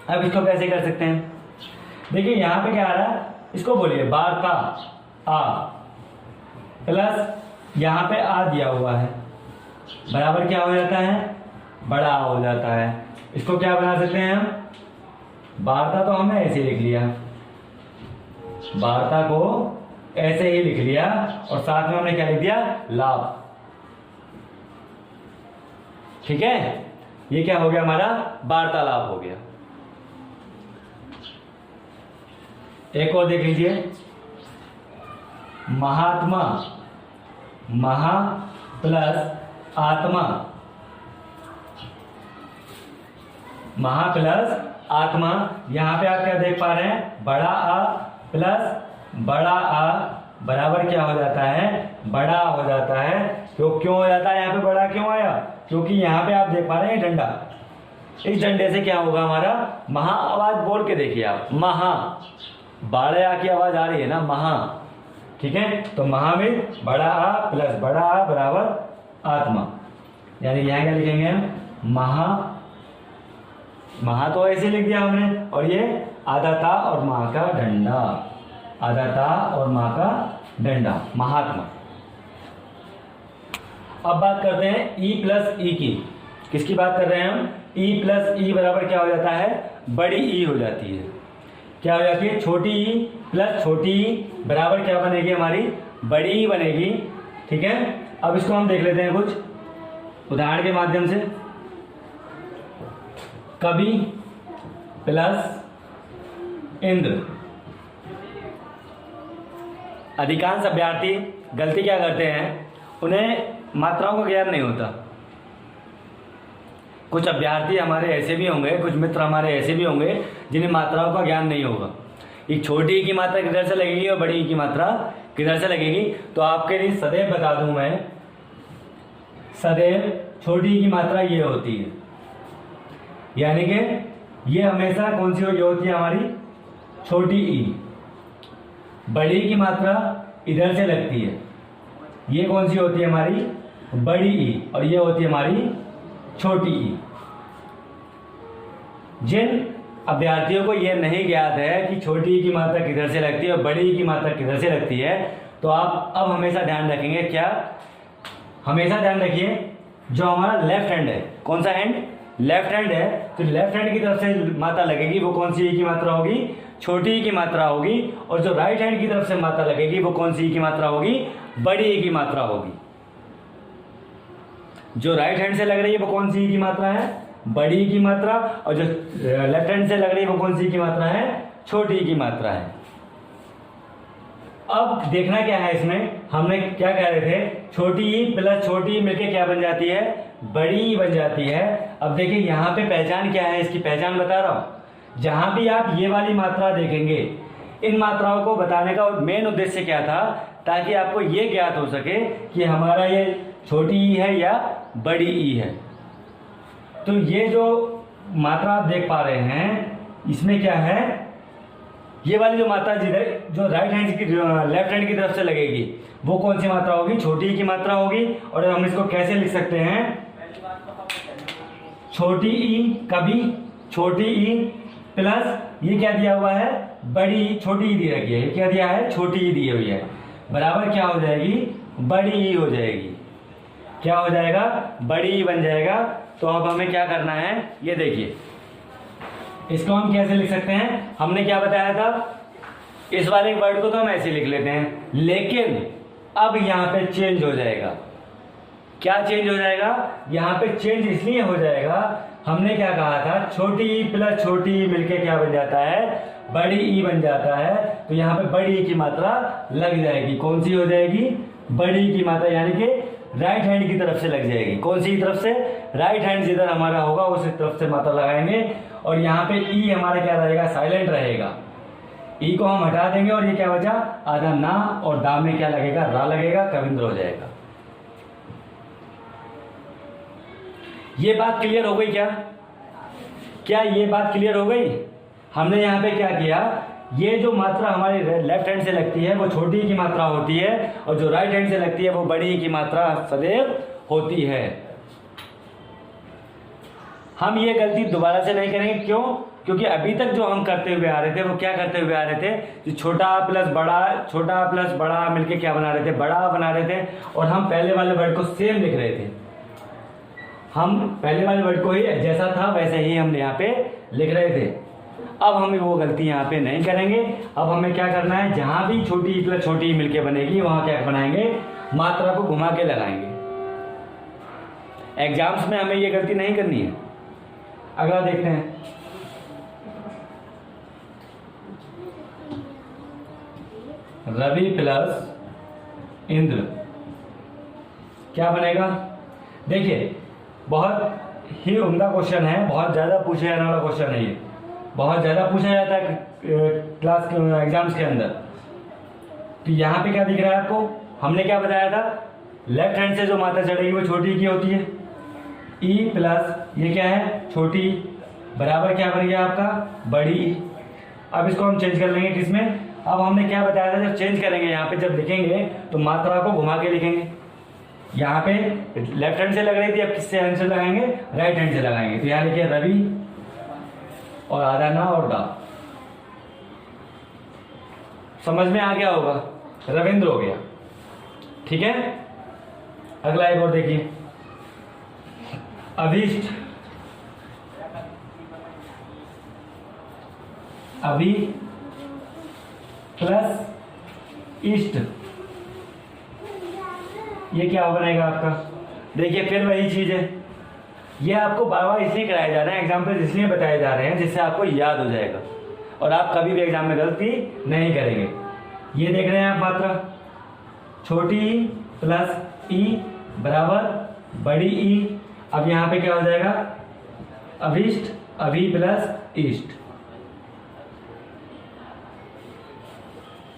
अब इसको कैसे कर सकते हैं? देखिए यहां पे क्या आ रहा है, इसको बोलिए वार्ता आ प्लस यहां पे आ दिया हुआ है, बराबर क्या हो जाता है? बड़ा आ हो जाता है। इसको क्या बना सकते हैं हम? वार्ता तो हमने ऐसे लिख लिया, वार्ता को ऐसे ही लिख लिया और साथ में हमने क्या लिख दिया? लाभ। ठीक है, ये क्या हो गया हमारा? वार्तालाप हो गया। एक और देख लीजिए, महात्मा, महा प्लस आत्मा, महा प्लस आत्मा। यहां पे आप क्या देख पा रहे हैं? बड़ा आ प्लस बड़ा आ बराबर क्या हो जाता है? बड़ा हो जाता है। क्यों हो जाता है? यहाँ पे बड़ा क्यों आया? क्योंकि यहाँ पे आप देख पा रहे हैं डंडा, इस डंडे से क्या होगा हमारा? महा। आवाज बोल के देखिए आप, महा, बाड़े आ की आवाज आ रही है ना, महा। ठीक है, तो महा में बड़ा आ प्लस बड़ा आ बराबर आत्मा, यानी यहाँ क्या लिखेंगे हम? महा। महा तो ऐसे लिख दिया हमने, और ये आधा ता और माँ का डंडा, आधा ता और माँ का डंडा, महात्मा। अब बात करते हैं ई प्लस ई की। किसकी बात कर रहे हैं हम? ई प्लस ई बराबर क्या हो जाता है? बड़ी ई हो जाती है। क्या हो जाती है? छोटी ई प्लस छोटी ई बराबर क्या बनेगी हमारी? बड़ी ई बनेगी। ठीक है, अब इसको हम देख लेते हैं कुछ उदाहरण के माध्यम से। कवि प्लस इंद्र। अधिकांश अभ्यर्थी गलती क्या करते हैं? उन्हें मात्राओं का ज्ञान नहीं होता। कुछ अभ्यर्थी हमारे ऐसे भी होंगे, कुछ मित्र हमारे ऐसे भी होंगे जिन्हें मात्राओं का ज्ञान नहीं होगा। एक छोटी की मात्रा किधर से लगेगी और बड़ी की मात्रा किधर से लगेगी? तो आपके लिए सदैव बता दूं मैं, सदैव छोटी की मात्रा ये होती है, यानी कि ये हमेशा कौन सी होती है हमारी? छोटी ई। बड़ी की मात्रा इधर से लगती है, ये कौन सी होती है हमारी? बड़ी ई, और ये होती है हमारी छोटी ई। जिन अभ्यर्थियों को यह नहीं ज्ञात है कि छोटी ई की मात्रा किधर से लगती है और बड़ी ई की मात्रा किधर से लगती है, तो आप अब हमेशा ध्यान रखेंगे। क्या? हमेशा ध्यान रखिए, जो हमारा लेफ्ट हैंड है, कौन सा हैंड? लेफ्ट हैंड है, तो लेफ्ट हैंड की तरफ से मात्रा लगेगी वो कौन सी ई की मात्रा होगी? छोटी ई की मात्रा होगी। और जो राइट हैंड की तरफ से मात्रा लगेगी वो कौन सी ई की मात्रा होगी? बड़ी ई की मात्रा होगी। जो राइट हैंड से लग रही है वो कौन सी ई की मात्रा है? बड़ी ई की मात्रा। और जो लेफ्ट हैंड से लग रही है वो कौन सी ई की मात्रा है? छोटी ई की मात्रा है। अब देखना क्या है इसमें, हमने क्या कह रहे थे? छोटी ई प्लस छोटी ई मिलके क्या बन जाती है? बड़ी ई बन जाती है। अब देखिए यहाँ पे पहचान क्या है, इसकी पहचान बता रहा हूं। जहां भी आप ये वाली मात्रा देखेंगे, इन मात्राओं को बताने का मेन उद्देश्य क्या था? ताकि आपको ये ज्ञात हो सके कि हमारा ये छोटी ई है या बड़ी ई है। तो ये जो मात्रा आप देख पा रहे हैं, इसमें क्या है? ये वाली जो मात्रा जिधर जो राइट हैंड की लेफ्ट हैंड की तरफ से लगेगी वो कौन सी मात्रा होगी? छोटी ई की मात्रा होगी। और हम इसको कैसे लिख सकते हैं? छोटी ई, कभी छोटी ई प्लस ये क्या दिया हुआ है? बड़ी छोटी ई दी रखी है, ये क्या दिया है? छोटी ई दी हुई है, बराबर क्या हो जाएगी? बड़ी ई हो जाएगी। क्या हो जाएगा? बड़ी ई बन जाएगा। तो अब हमें क्या करना है, ये देखिए, इसको हम कैसे लिख सकते हैं? हमने क्या बताया था? इस वाले वर्ड को तो हम ऐसे लिख लेते हैं, लेकिन अब यहां पे चेंज हो जाएगा। क्या चेंज हो जाएगा? यहां पे चेंज इसलिए हो जाएगा, हमने क्या कहा था? छोटी ई प्लस छोटी ई मिलके क्या बन जाता है? बड़ी ई बन जाता है। तो यहाँ पे बड़ी ई की मात्रा लग जाएगी। कौन सी हो जाएगी? बड़ी की मात्रा, यानी कि राइट हैंड की तरफ से लग जाएगी। कौन सी तरफ से? राइट हैंड जिधर हमारा होगा उसी तरफ से मात्रा लगाएंगे। और यहाँ पे ई हमारा क्या रहेगा? साइलेंट रहेगा। ई को हम हटा देंगे और ये क्या बचा, आधा ना, और दा में क्या लगेगा, रा लगेगा, कविंद्र हो जाएगा। ये बात क्लियर हो गई क्या? क्या ये बात क्लियर हो गई? हमने यहाँ पे क्या किया, ये जो मात्रा हमारी लेफ्ट हैंड से लगती है वो छोटी की मात्रा होती है, और जो राइट हैंड से लगती है वो बड़ी की मात्रा सदैव होती है। हम ये गलती दोबारा से नहीं करेंगे। क्यों? क्योंकि अभी तक जो हम करते हुए आ रहे थे वो क्या करते हुए आ रहे थे, कि छोटा प्लस बड़ा मिलके क्या बना रहे थे, बड़ा बना रहे थे, और हम पहले वाले वर्ड को सेम लिख रहे थे। हम पहले वाले वर्ड को ही जैसा था वैसे ही हम यहाँ पे लिख रहे थे। अब हम वो गलती यहाँ पे नहीं करेंगे। अब हमें क्या करना है, जहां भी छोटी प्लस छोटी मिलके बनेगी वहां क्या बनाएंगे, मात्रा को घुमा के लगाएंगे। एग्जाम्स में हमें ये गलती नहीं करनी है। अगला देखते हैं, रवि प्लस इंद्र क्या बनेगा? देखिए बहुत ही उम्दा क्वेश्चन है, बहुत ज्यादा पूछा जाने वाला क्वेश्चन है ये, बहुत ज्यादा पूछा जाता है क्लास के एग्जाम्स के अंदर। तो यहाँ पे क्या दिख रहा है आपको, हमने क्या बताया था, लेफ्ट हैंड से जो मात्रा चढ़ेगी वो छोटी की होती है, ई प्लस ये क्या है, छोटी, बराबर क्या बन गया आपका, बड़ी। अब इसको हम चेंज कर लेंगे किसमें, अब हमने क्या बताया था, जब चेंज करेंगे यहाँ पे, जब लिखेंगे तो मात्रा को घुमा के लिखेंगे। यहाँ पे लेफ्ट हैंड से लग रही थी, अब किससे हैंड से लगाएंगे, राइट हैंड से लगाएंगे। तो यहाँ लिखिए रवि और आधा ना और दा। समझ में आ गया होगा, रविंद्र हो गया। ठीक है, अगला एक और देखिए, अभीष्ट, अभी प्लस इष्ट, ये क्या बनेगा आपका? देखिए फिर वही चीज है, ये आपको बार बार इसलिए कराए जा रहे हैं, एग्जाम्पल इसलिए बताए जा रहे हैं जिससे आपको याद हो जाएगा और आप कभी भी एग्जाम में गलती नहीं करेंगे। ये देख रहे हैं आप, मात्रा छोटी ई प्लस ई बराबर बड़ी ई। अब यहाँ पे क्या हो जाएगा, अभिष्ट, अभी प्लस इष्ट।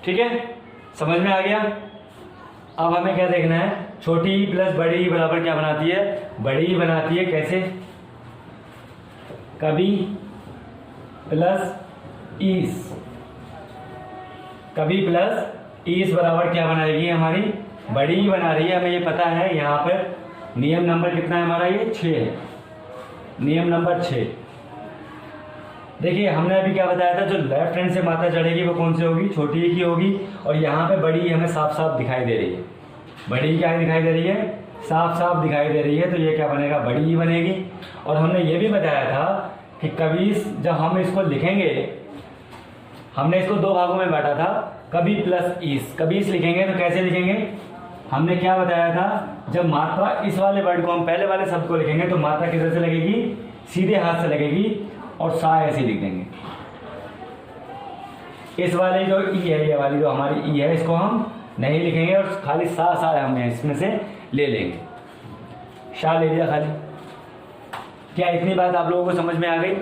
ठीक है, समझ में आ गया? अब हमें क्या देखना है, छोटी ई प्लस बड़ी ई बराबर क्या बनाती है, बड़ी ई बनाती है। कैसे, कभी प्लस ईस, कभी प्लस ईस बराबर क्या बनाएगी हमारी, बड़ी ई बना रही है। हमें ये पता है, यहाँ पर नियम नंबर कितना है हमारा, ये 6 है, नियम नंबर 6। देखिए हमने अभी क्या बताया था, जो लेफ्ट हैंड से मात्रा चढ़ेगी वो कौन सी होगी, छोटी ई की होगी, और यहाँ पे बड़ी ई हमें साफ साफ दिखाई दे रही है। बड़ी ई क्या दिखाई दे रही है, साफ साफ दिखाई दे रही है, तो ये क्या बनेगा, बड़ी ई बनेगी। और हमने ये भी बताया था कि कभी जब हम इसको लिखेंगे, हमने इसको 2 भागों में बांटा था, कभी प्लस ईस। कभी इस लिखेंगे तो कैसे लिखेंगे, हमने क्या बताया था, जब मात्रा इस वाले वर्ड को हम पहले वाले शब्द को लिखेंगे तो मात्रा किधर से लगेगी, सीधे हाथ से लगेगी, और सा ऐसे लिख देंगे। इस वाले जो ई है, ये वाली जो हमारी ई है, इसको हम नहीं लिखेंगे और खाली सा हम इसमें से ले लेंगे, शाह ले लिया खाली। क्या इतनी बात आप लोगों को समझ में आ गई?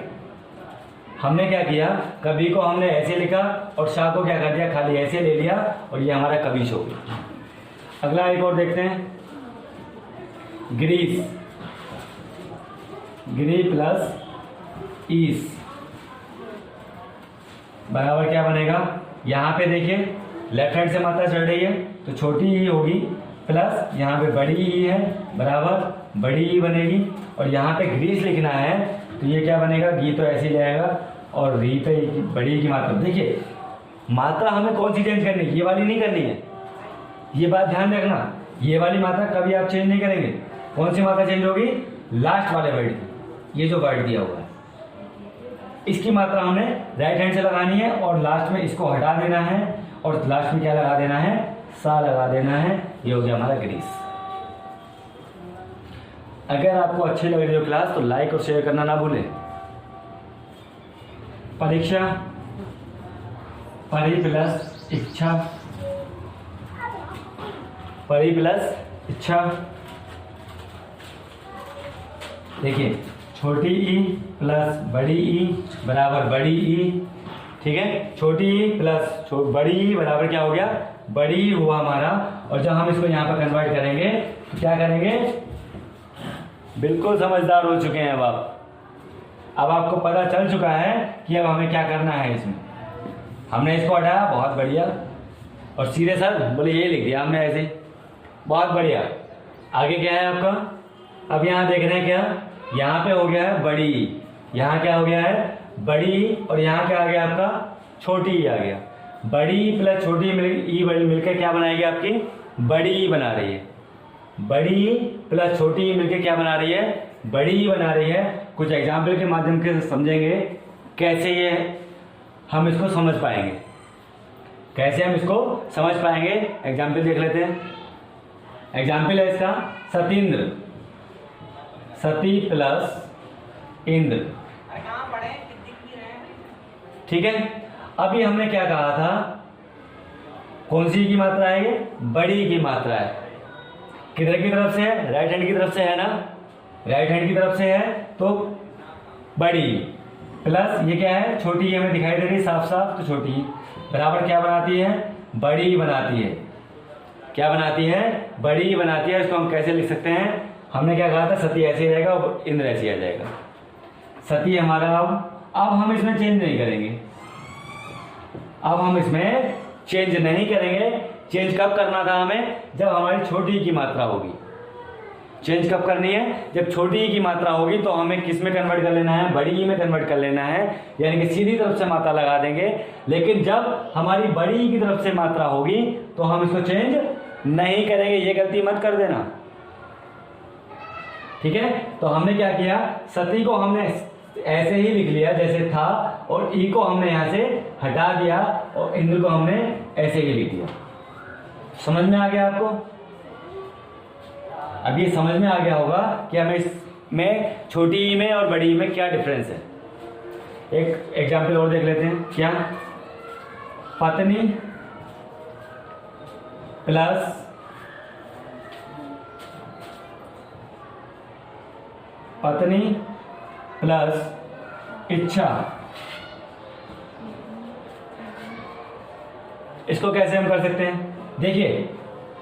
हमने क्या किया, कभी को हमने ऐसे लिखा और शाह को क्या कर दिया, खाली ऐसे ले लिया, और ये हमारा कविश हो गया। अगला एक और देखते हैं, ग्रीस, ग्री प्लस ईस बराबर क्या बनेगा, यहाँ पे देखिए लेफ्ट हैंड से मात्रा चढ़ रही है तो छोटी ई होगी, प्लस यहाँ पे बड़ी ई है, बराबर बड़ी ई बनेगी। और यहाँ पे ग्रीस लिखना है तो ये क्या बनेगा, गी तो ऐसे ही जाएगा, और री पे बड़ी की मात्रा। देखिए मात्रा हमें कौन सी चेंज करनी है, ये वाली नहीं करनी है, ये बात ध्यान रखना। ये वाली मात्रा कभी आप चेंज नहीं करेंगे। कौन सी मात्रा चेंज होगी, लास्ट वाले वर्ड की, ये जो वर्ड दिया हुआ है इसकी मात्रा हमें राइट हैंड से लगानी है, और लास्ट में इसको हटा देना है, और लास्ट में क्या लगा देना है, सा लगा देना है। ये हो गया हमारा ग्रीस। अगर आपको अच्छी लग रही हो क्लास तो लाइक और शेयर करना ना भूलें। परीक्षा, परी प्लस इच्छा, परी प्लस इच्छा। देखिए छोटी ई प्लस बड़ी ई बराबर बड़ी ई। ठीक है, छोटी प्लस बड़ी बराबर क्या हो गया, बड़ी हुआ हमारा। और जब हम इसको यहाँ पर कन्वर्ट करेंगे तो क्या करेंगे, बिल्कुल समझदार हो चुके हैं अब आपको पता चल चुका है कि अब हमें क्या करना है। इसमें हमने इसको हटाया, बहुत बढ़िया, और सीधे सर बोले ये लिख दिया हमने ऐसे, बहुत बढ़िया। आगे क्या है आपका, अब यहाँ देख रहे हैं क्या, यहाँ पे हो गया है बड़ी, यहाँ क्या हो गया है बड़ी, और यहाँ क्या आ गया आपका छोटी आ गया। बड़ी प्लस छोटी मिलकर क्या बनाएगी आपकी, बड़ी बना रही है। बड़ी प्लस छोटी मिलकर क्या बना रही है, बड़ी बना रही है। कुछ एग्जाम्पल के माध्यम से समझेंगे कैसे ये हम इसको समझ पाएंगे, कैसे हम इसको समझ पाएंगे। एग्जाम्पल देख लेते हैं। एग्जाम्पल है इसका सतीन्द्र, सती प्लस इंद्र, ठीक है। अभी हमने क्या कहा था, कौन सी की मात्रा है ये, बड़ी की मात्रा है। किधर की तरफ से है, राइट हैंड की तरफ से है ना, राइट हैंड की तरफ से है तो बड़ी, प्लस ये क्या है छोटी, हमें दिखाई दे रही साफ साफ, तो छोटी बराबर क्या बनाती है, बड़ी बनाती है। क्या बनाती है, बड़ी बनाती है। इसको हम कैसे लिख सकते हैं, हमने क्या कहा था, सती ऐसे ही रहेगा और इंद्र ऐसे आ जाएगा। सती हमारा अब हम इसमें चेंज नहीं करेंगे, अब हम इसमें चेंज नहीं करेंगे। चेंज कब करना था हमें, जब हमारी छोटी की मात्रा होगी। चेंज कब करनी है, जब छोटी की मात्रा होगी। तो हमें किस में कन्वर्ट कर लेना है, बड़ी में कन्वर्ट कर लेना है, यानी कि सीधी तरफ से मात्रा लगा देंगे। लेकिन जब हमारी बड़ी की तरफ से मात्रा होगी तो हम इसको चेंज नहीं करेंगे, ये गलती मत कर देना, ठीक है। तो हमने क्या किया, सती को हमने ऐसे ही लिख लिया जैसे था, और ई को हमने यहां से हटा दिया, और इंद्र को हमने ऐसे ही लिख दिया। समझ में आ गया आपको, अब ये समझ में आ गया होगा कि हमें इसमें छोटी ई में और बड़ी ई में क्या डिफरेंस है। एक एग्जाम्पल और देख लेते हैं, क्या, पत्नी प्लस पत्नी प्लस इच्छा, इसको कैसे हम कर सकते हैं। देखिए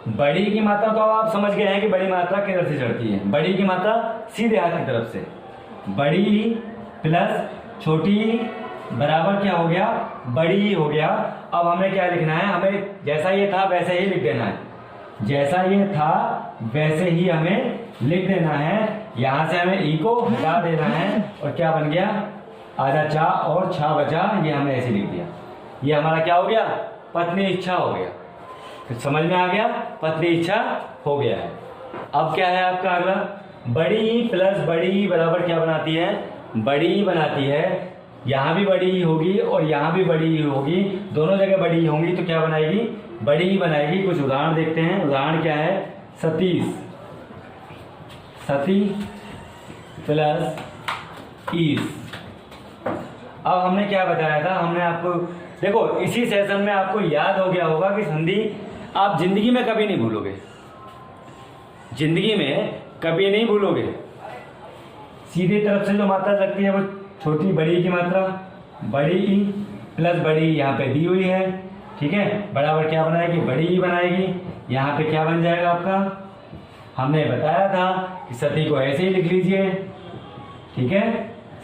बड़ी की मात्रा तो आप समझ गए हैं कि बड़ी मात्रा किधर से चढ़ती है। बड़ी की मात्रा सीधे हाथ की तरफ से, बड़ी प्लस छोटी बराबर क्या हो गया, बड़ी हो गया। अब हमें क्या लिखना है, हमें जैसा ये था वैसे ही लिख देना है, जैसा ये था वैसे ही हमें लिख देना है। यहां से हमें ई को हटा देना है, और क्या बन गया, आधा चा और छा बचा, ये हमने ऐसे लिख दिया। ये हमारा क्या हो गया, पत्नी इच्छा हो गया। तो समझ में आ गया, पत्नी इच्छा हो गया है। अब क्या है आपका अगला, बड़ी प्लस बड़ी बराबर क्या बनाती है, बड़ी बनाती है। यहाँ भी बड़ी होगी और यहाँ भी बड़ी होगी, दोनों जगह बड़ी होंगी तो क्या बनाएगी, बड़ी बनाएगी। कुछ उदाहरण देखते हैं। उदाहरण क्या है, सतीश, सती प्लस ईस। अब हमने क्या बताया था, हमने आपको देखो इसी सेशन में आपको याद हो गया होगा कि संधि आप जिंदगी में कभी नहीं भूलोगे, जिंदगी में कभी नहीं भूलोगे। सीधी तरफ से जो मात्रा लगती है वो छोटी बड़ी की मात्रा, बड़ी ई प्लस बड़ी यहाँ पे दी हुई है, ठीक है, बराबर क्या बनाएगी, बड़ी ई बनाएगी। यहाँ पे क्या बन जाएगा आपका, हमने बताया था कि सती को ऐसे ही लिख लीजिए, ठीक है,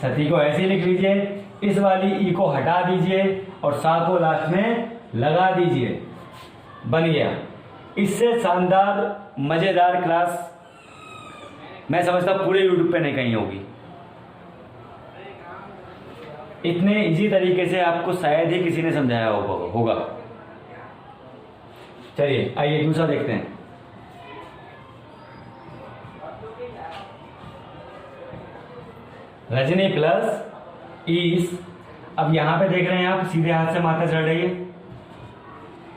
सती को ऐसे ही लिख लीजिए। इस वाली ई को हटा दीजिए और सा को लास्ट में लगा दीजिए, बन गया। इससे शानदार मजेदार क्लास मैं समझता पूरे यूट्यूब पे नहीं कहीं होगी। इतने इजी तरीके से आपको शायद ही किसी ने समझाया होगा। चलिए आइए दूसरा देखते हैं। रजनी प्लस ईस। अब यहां पे देख रहे हैं आप सीधे हाथ से मात्रा चढ़ रही है,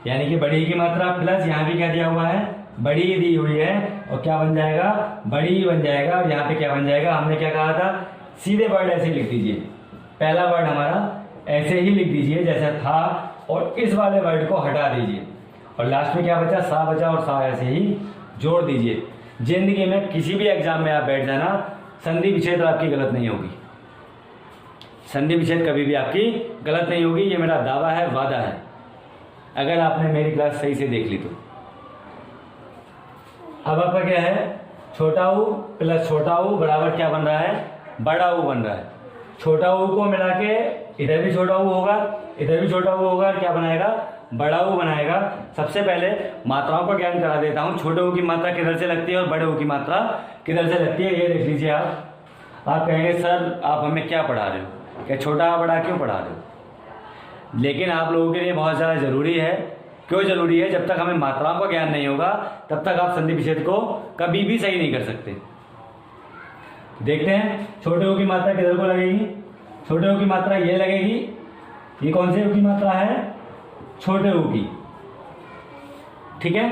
यानी कि बड़ी की मात्रा प्लस यहाँ भी क्या दिया हुआ है, बड़ी दी हुई है, और क्या बन जाएगा, बड़ी बन जाएगा। और यहाँ पे क्या बन जाएगा, हमने क्या कहा था, सीधे वर्ड ऐसे लिख दीजिए। पहला वर्ड हमारा ऐसे ही लिख दीजिए जैसा था, और इस वाले वर्ड को हटा दीजिए, और लास्ट में क्या बचा, सा बचा, और सा ऐसे ही जोड़ दीजिए। जिंदगी में किसी भी एग्जाम में आप बैठ जाना, संधि विच्छेद आपकी गलत नहीं होगी। संधि विच्छेद कभी भी आपकी गलत नहीं होगी, ये मेरा दावा है, वादा है, अगर आपने मेरी क्लास सही से देख ली तो। अब आपका क्या है, छोटा u प्लस छोटा u बराबर क्या बन रहा है, बड़ा u बन रहा है। छोटा u को मिला के इधर भी छोटा u होगा, इधर भी छोटा u होगा, क्या बनाएगा, बड़ा u बनाएगा। सबसे पहले मात्राओं का ज्ञान करा देता हूँ, छोटे u की मात्रा किधर से लगती है और बड़े u की मात्रा किधर से लगती है, ये देख लीजिए। आप कहेंगे सर आप हमें क्या पढ़ा रहे हो, क्या छोटा बड़ा क्यों पढ़ा रहे हो, लेकिन आप लोगों के लिए बहुत ज़्यादा ज़रूरी है। क्यों ज़रूरी है, जब तक हमें मात्राओं का ज्ञान नहीं होगा तब तक आप संधि विच्छेद को कभी भी सही नहीं कर सकते। देखते हैं छोटे u की मात्रा किधर को लगेगी, छोटे u की मात्रा ये लगेगी, ये कौन से u की मात्रा है, छोटे u की, ठीक है।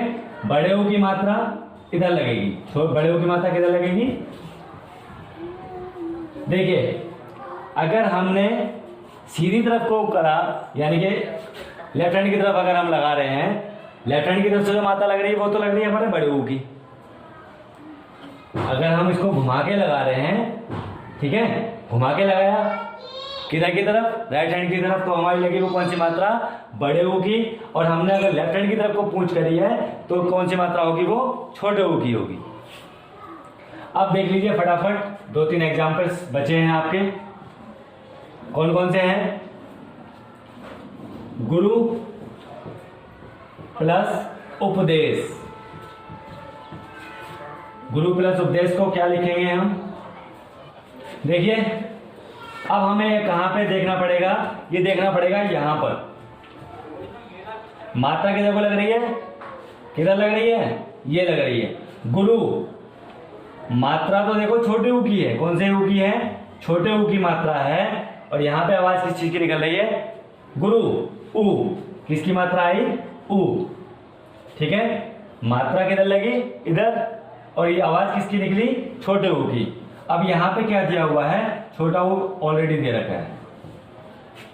बड़े u की मात्रा इधर लगेगी, बड़े u की मात्रा किधर लगेगी। देखिए अगर हमने सीधी तरफ को करा, यानी कि लेफ्ट हैंड की तरफ अगर हम लगा रहे हैं, लेफ्ट हैंड की तरफ से जो मात्रा लग रही है वो तो लग रही है हमारे बड़े u की। अगर हम इसको घुमा के लगा रहे हैं, ठीक है, घुमा के लगाया किधर की तरफ, राइट हैंड की तरफ, तो हमारी लगी वो कौन सी मात्रा, बड़े u की। और हमने अगर लेफ्ट हैंड की तरफ को पूंछ करी है तो कौन सी मात्रा होगी, वो छोटे u की होगी। अब देख लीजिए फटाफट, 2-3 एग्जाम्पल्स बचे हैं आपके, कौन कौन से हैं। गुरु प्लस उपदेश, गुरु प्लस उपदेश को क्या लिखेंगे हम, देखिए अब हमें कहां पे देखना पड़ेगा, ये देखना पड़ेगा यहां पर। मात्रा किधर को लग रही है, किधर लग रही है, ये लग रही है। गुरु मात्रा तो देखो छोटे u की है, कौन से u की है, छोटे u की मात्रा है। और यहाँ पे आवाज किस चीज की निकल रही है, गुरु उ, किसकी मात्रा आई, उ, ठीक है। मात्रा किधर लगी, इधर, और ये आवाज किसकी निकली, छोटे u की। अब यहाँ पे क्या दिया हुआ है, छोटा u ऑलरेडी दे रखा है।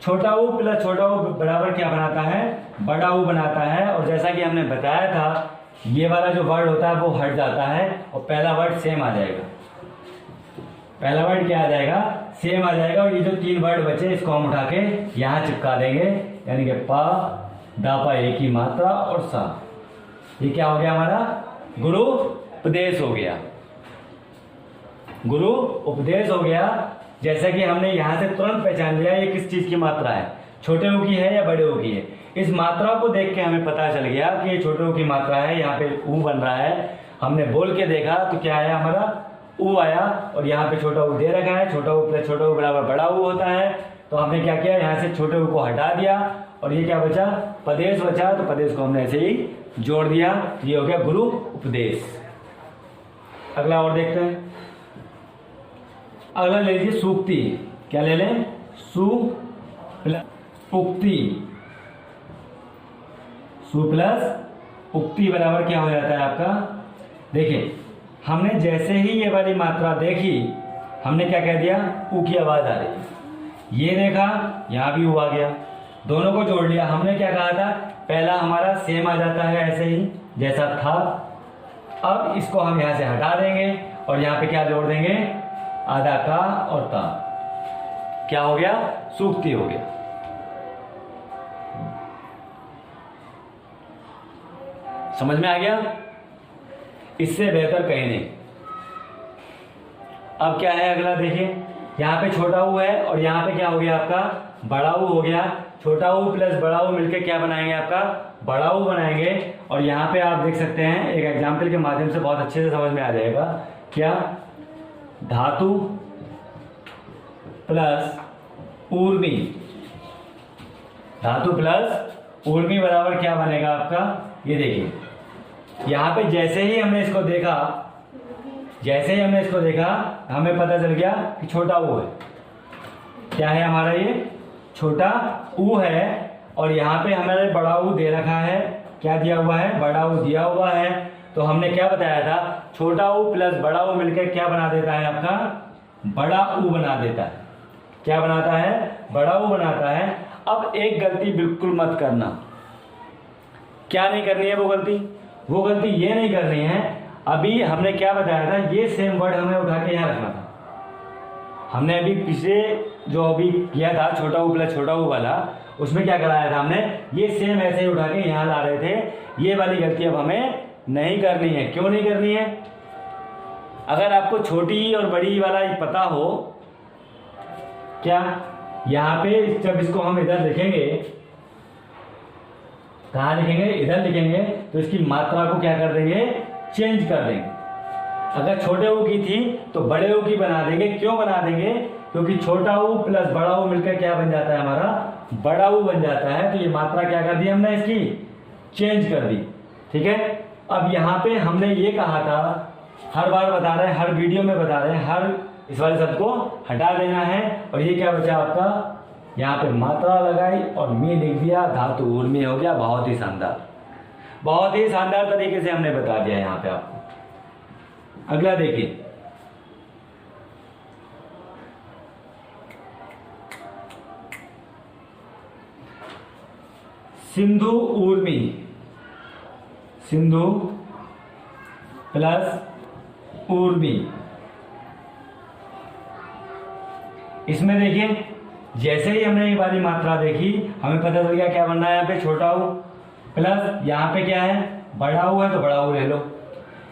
छोटा u प्लस छोटा u बराबर क्या बनाता है, बड़ा u बनाता है। और जैसा कि हमने बताया था, ये वाला जो वर्ड होता है वो हट जाता है और पहला वर्ड सेम आ जाएगा। पहला वर्ड क्या आ जाएगा, सेम आ जाएगा। और ये जो 3 वर्ड बचे इसको हम उठा के यहाँ चिपका देंगे, यानी कि पा दापा एक ही मात्रा और सा। ये क्या हो गया हमारा, गुरु उपदेश हो गया, गुरु उपदेश हो गया। जैसा कि हमने यहाँ से तुरंत पहचान लिया ये किस चीज की मात्रा है, छोटे u की है या बड़े u की है। इस मात्रा को देख के हमें पता चल गया कि ये छोटे u की मात्रा है, यहाँ पे u बन रहा है। हमने बोल के देखा तो क्या आया हमारा, u आया। और यहाँ पे छोटा u दे रखा है, छोटा u प्लस छोटा u बराबर बड़ा u होता है। तो हमने क्या किया, यहाँ से छोटे u को हटा दिया और ये क्या बचा, पदेश बचा। तो पदेश को हमने ऐसे ही जोड़ दिया, ये हो गया गुरु उपदेश। अगला और देखते हैं, अगला ले लीजिए सूक्ति। क्या ले लें, सु प्लस उक्ति, सु प्लस उक्ति बराबर क्या हो जाता है आपका। देखिए हमने जैसे ही ये वाली मात्रा देखी, हमने क्या कह दिया, ऊ की आवाज आ रही है। ये देखा, यहाँ भी ऊ आ गया, दोनों को जोड़ लिया। हमने क्या कहा था, पहला हमारा सेम आ जाता है ऐसे ही जैसा था। अब इसको हम यहाँ से हटा देंगे और यहाँ पे क्या जोड़ देंगे, आधा का और ता। क्या हो गया, सूक्ति हो गया। समझ में आ गया, इससे बेहतर कहीं नहीं। अब क्या है अगला, देखिए यहाँ पे छोटा u है और यहाँ पे क्या हो गया आपका, बड़ा u हो गया। छोटा u प्लस बड़ा u मिलके क्या बनाएंगे, आपका बड़ा u बनाएंगे। और यहाँ पे आप देख सकते हैं, एक एग्जाम्पल के माध्यम से बहुत अच्छे से समझ में आ जाएगा। क्या, धातु प्लस ऊर्मी, धातु प्लस ऊर्मी बराबर क्या बनेगा आपका, ये देखिए यहाँ पे जैसे ही हमने इसको देखा, जैसे ही हमने इसको देखा हमें पता चल गया कि छोटा u है। क्या है हमारा, ये छोटा u है। और यहाँ पे हमारे बड़ा u दे रखा है, क्या दिया हुआ है, बड़ा u दिया हुआ है। तो हमने क्या बताया था, छोटा u प्लस बड़ा u मिलकर क्या बना देता है आपका, बड़ा u बना देता है। क्या बनाता है, बड़ा u बनाता है। अब एक गलती बिल्कुल मत करना। क्या नहीं करनी है वो गलती, वो गलती ये नहीं करनी है, अभी हमने क्या बताया था, ये सेम वर्ड हमें उठा के यहाँ रखना था। हमने अभी पिछले जो अभी किया था छोटा ऊ प्लस छोटा ऊ वाला, उसमें क्या कराया था हमने, ये सेम ऐसे ही उठा के यहाँ ला रहे थे। ये वाली गलती अब हमें नहीं करनी है। क्यों नहीं करनी है? अगर आपको छोटी और बड़ी वाला पता हो, क्या यहाँ पे जब इसको हम इधर लिखेंगे, कहाँ लिखेंगे, इधर लिखेंगे, तो इसकी मात्रा को क्या कर देंगे, चेंज कर देंगे। अगर छोटे ऊ की थी तो बड़े ऊ की बना देंगे। क्यों बना देंगे? क्योंकि छोटा ऊ प्लस बड़ा ऊ मिलकर क्या बन जाता है, हमारा बड़ा ऊ बन जाता है। तो ये मात्रा क्या कर दी हमने, इसकी चेंज कर दी। ठीक है। अब यहाँ पे हमने ये कहा था, हर बार बता रहे हैं, हर वीडियो में बता रहे हैं, हर इस वाले शब्द को हटा देना है। और ये क्या बचा आपका, यहाँ पे मात्रा लगाई और मी लिख दिया, धातु ऊर्मी हो गया। बहुत ही शानदार, बहुत ही शानदार तरीके से हमने बता दिया यहाँ पे आपको। अगला देखिए, सिंधु ऊर्मी, सिंधु प्लस ऊर्मी। इसमें देखिए, जैसे ही हमने ये वाली मात्रा देखी, हमें पता चल गया क्या बन रहा है यहाँ पे, छोटा ऊ प्लस यहाँ पे क्या है, बड़ा ऊ है, तो बड़ा ऊ ले लो।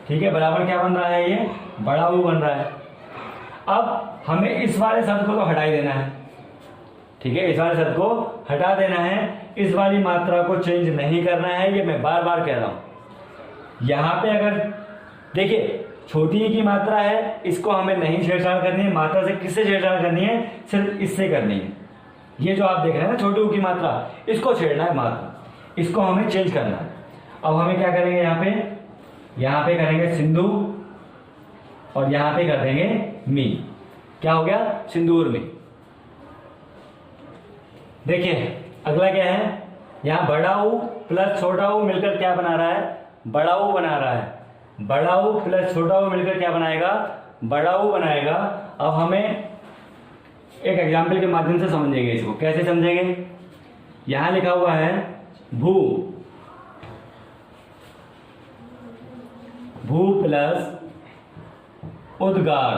ठीक है, बराबर क्या बन रहा है, ये बड़ा ऊ बन रहा है। अब हमें इस वाले शब्द को तो हटा ही देना है। ठीक है, इस वाले शब्द को हटा देना है, इस वाली मात्रा को चेंज नहीं करना है। ये मैं बार बार कह रहा हूं। यहाँ पे अगर देखिए, छोटी की मात्रा है, इसको हमें नहीं छेड़छाड़ करनी है। मात्रा से किससे छेड़छाड़ करनी है, सिर्फ इससे करनी है। ये जो आप देख रहे हैं ना छोटी ऊ की मात्रा, इसको छेड़ना है मात्रा, इसको हमें चेंज करना है। अब हमें क्या करेंगे, यहाँ पे करेंगे सिंधु और यहाँ पे कर देंगे मी। क्या हो गया, सिंदूर में। देखिए अगला क्या है, यहाँ बड़ा ऊ प्लस छोटा ऊ मिलकर क्या बना रहा है, बड़ा ऊ बना रहा है। बड़ा ऊ प्लस छोटा ऊ मिलकर क्या बनाएगा, बड़ा ऊ बनाएगा। अब हमें एक एग्जाम्पल के माध्यम से समझेंगे इसको। कैसे समझेंगे, यहां लिखा हुआ है भू, भू प्लस उद्गार,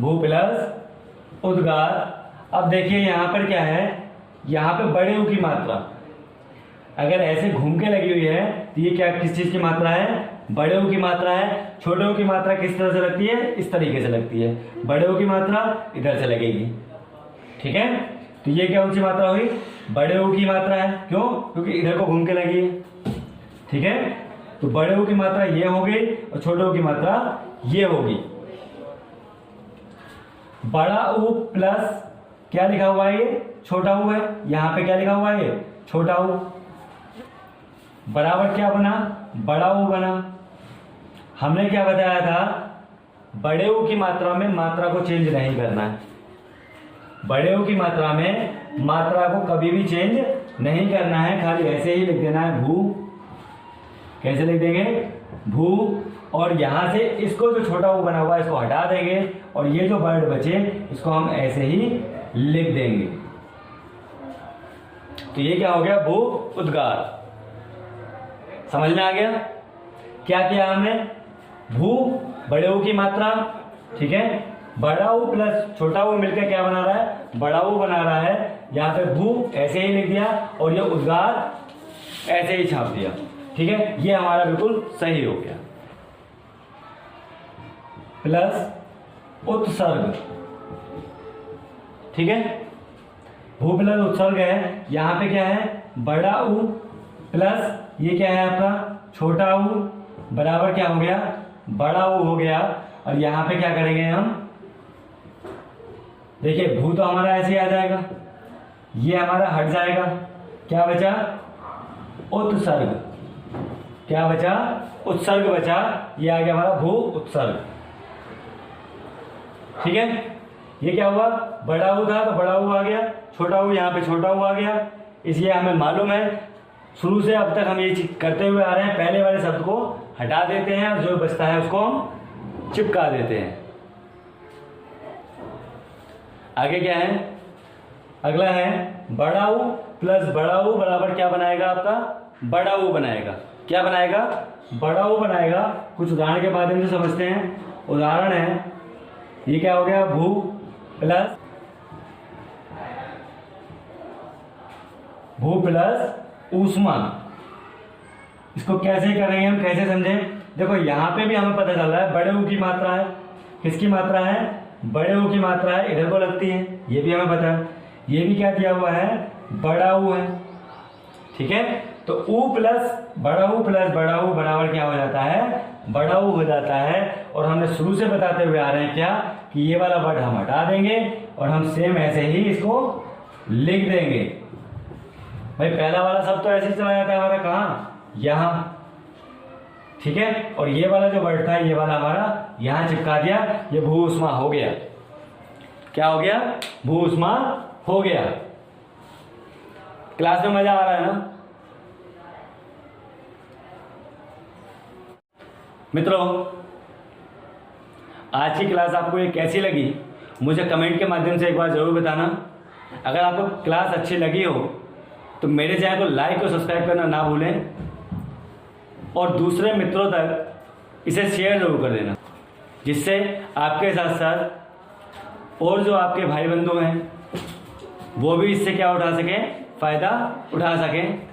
भू प्लस उद्गार। अब देखिए यहां पर क्या है, यहां पे बड़े ऊ की मात्रा अगर ऐसे घूम के लगी हुई है तो ये क्या, किस चीज की मात्रा है, बड़े ऊ की मात्रा है। छोटे ऊ की मात्रा किस तरह से लगती है, इस तरीके से लगती है। बड़े ऊ की मात्रा इधर से लगेगी। ठीक है, तो ये क्या ऊंची मात्रा हुई, बड़े ऊ की मात्रा है। क्यों, क्योंकि इधर को घूम के लगी है। ठीक है, तो बड़े ऊ की मात्रा ये हो गई और छोटे ऊ की मात्रा ये होगी। बड़ा ऊ प्लस क्या लिखा हुआ है, ये छोटा ऊ है। यहां पे क्या लिखा हुआ है, ये छोटा ऊ, बराबर क्या बना, बड़ा ऊ बना। हमने क्या बताया था, बड़े ऊ की मात्रा में मात्रा को चेंज नहीं करना है। बड़े ऊ की मात्रा में मात्रा को कभी भी चेंज नहीं करना है, खाली ऐसे ही लिख देना है भू। कैसे लिख देंगे, भू। और यहां से इसको जो छोटा ऊ बना हुआ है इसको हटा देंगे और ये जो वर्ड बचे इसको हम ऐसे ही लिख देंगे। तो ये क्या हो गया, भू उद्गार। समझ में आ गया क्या किया हमने, भू बड़े ऊ की मात्रा, ठीक है, बड़ा ऊ प्लस छोटा ऊ मिलकर क्या बना रहा है, बड़ा ऊ बना रहा है। यहाँ पे भू ऐसे ही लिख दिया और ये उद्गार ऐसे ही छाप दिया। ठीक है, ये हमारा बिल्कुल सही हो गया। प्लस उत्सर्ग, ठीक है, भू प्लस उत्सर्ग है। यहाँ पे क्या है, बड़ा ऊ प्लस ये क्या है आपका छोटा ऊ, बराबर क्या हो गया, बड़ा ऊ हो गया। और यहाँ पे क्या करेंगे हम, देखिए भू तो हमारा ऐसे ही आ जाएगा, ये हमारा हट जाएगा। क्या बचा, उत्सर्ग। क्या बचा, उत्सर्ग बचा। ये आ गया हमारा भू उत्सर्ग। ठीक है, ये क्या हुआ, बड़ा ऊ था तो बड़ा ऊ आ गया, छोटा ऊ यहाँ पे छोटा ऊ आ गया। इसलिए हमें मालूम है, शुरू से अब तक हम ये चीज करते हुए आ रहे हैं, पहले वाले शब्द को हटा देते हैं और जो बचता है उसको हम चिपका देते हैं। आगे क्या है, अगला है बड़ा ऊ प्लस बड़ा ऊ बराबर क्या बनाएगा आपका, बड़ा ऊ बनाएगा। क्या बनाएगा, बड़ा ऊ बनाएगा। कुछ उदाहरण के माध्यम से समझते हैं। उदाहरण है, ये क्या हो गया, भू प्लस ऊष्मा। इसको कैसे करेंगे हम, कैसे समझें? देखो यहाँ पे भी हमें पता चल रहा है बड़े ऊ की मात्रा है, किसकी मात्रा है, बड़े ऊ की मात्रा है, इधर को लगती है, ये भी हमें पता है। ये भी क्या दिया हुआ है, बड़ा ऊ है, ठीक है। तो ऊ प्लस बड़ा ऊ बराबर क्या हो जाता है, बड़ा ऊ हो जाता है। और हमने शुरू से बताते हुए आ रहे हैं क्या, कि ये वाला वर्ड हम हटा देंगे और हम सेम ऐसे ही इसको लिख देंगे। भाई पहला वाला सब तो ऐसे ही चला जाता है हमारा, कहाँ, यहाँ, ठीक है। और ये वाला जो वर्ड था, ये वाला हमारा यहां चिपका दिया, ये भू ऊष्मा हो गया। क्या हो गया, भू ऊष्मा हो गया। क्लास में मजा आ रहा है ना मित्रों? आज की क्लास आपको ये कैसी लगी मुझे कमेंट के माध्यम से एक बार जरूर बताना। अगर आपको क्लास अच्छी लगी हो तो मेरे चैनल को लाइक और सब्सक्राइब करना ना भूलें, और दूसरे मित्रों तक इसे शेयर जरूर कर देना, जिससे आपके साथ साथ और जो आपके भाई बंधु हैं वो भी इससे क्या उठा सकें, फायदा उठा सकें।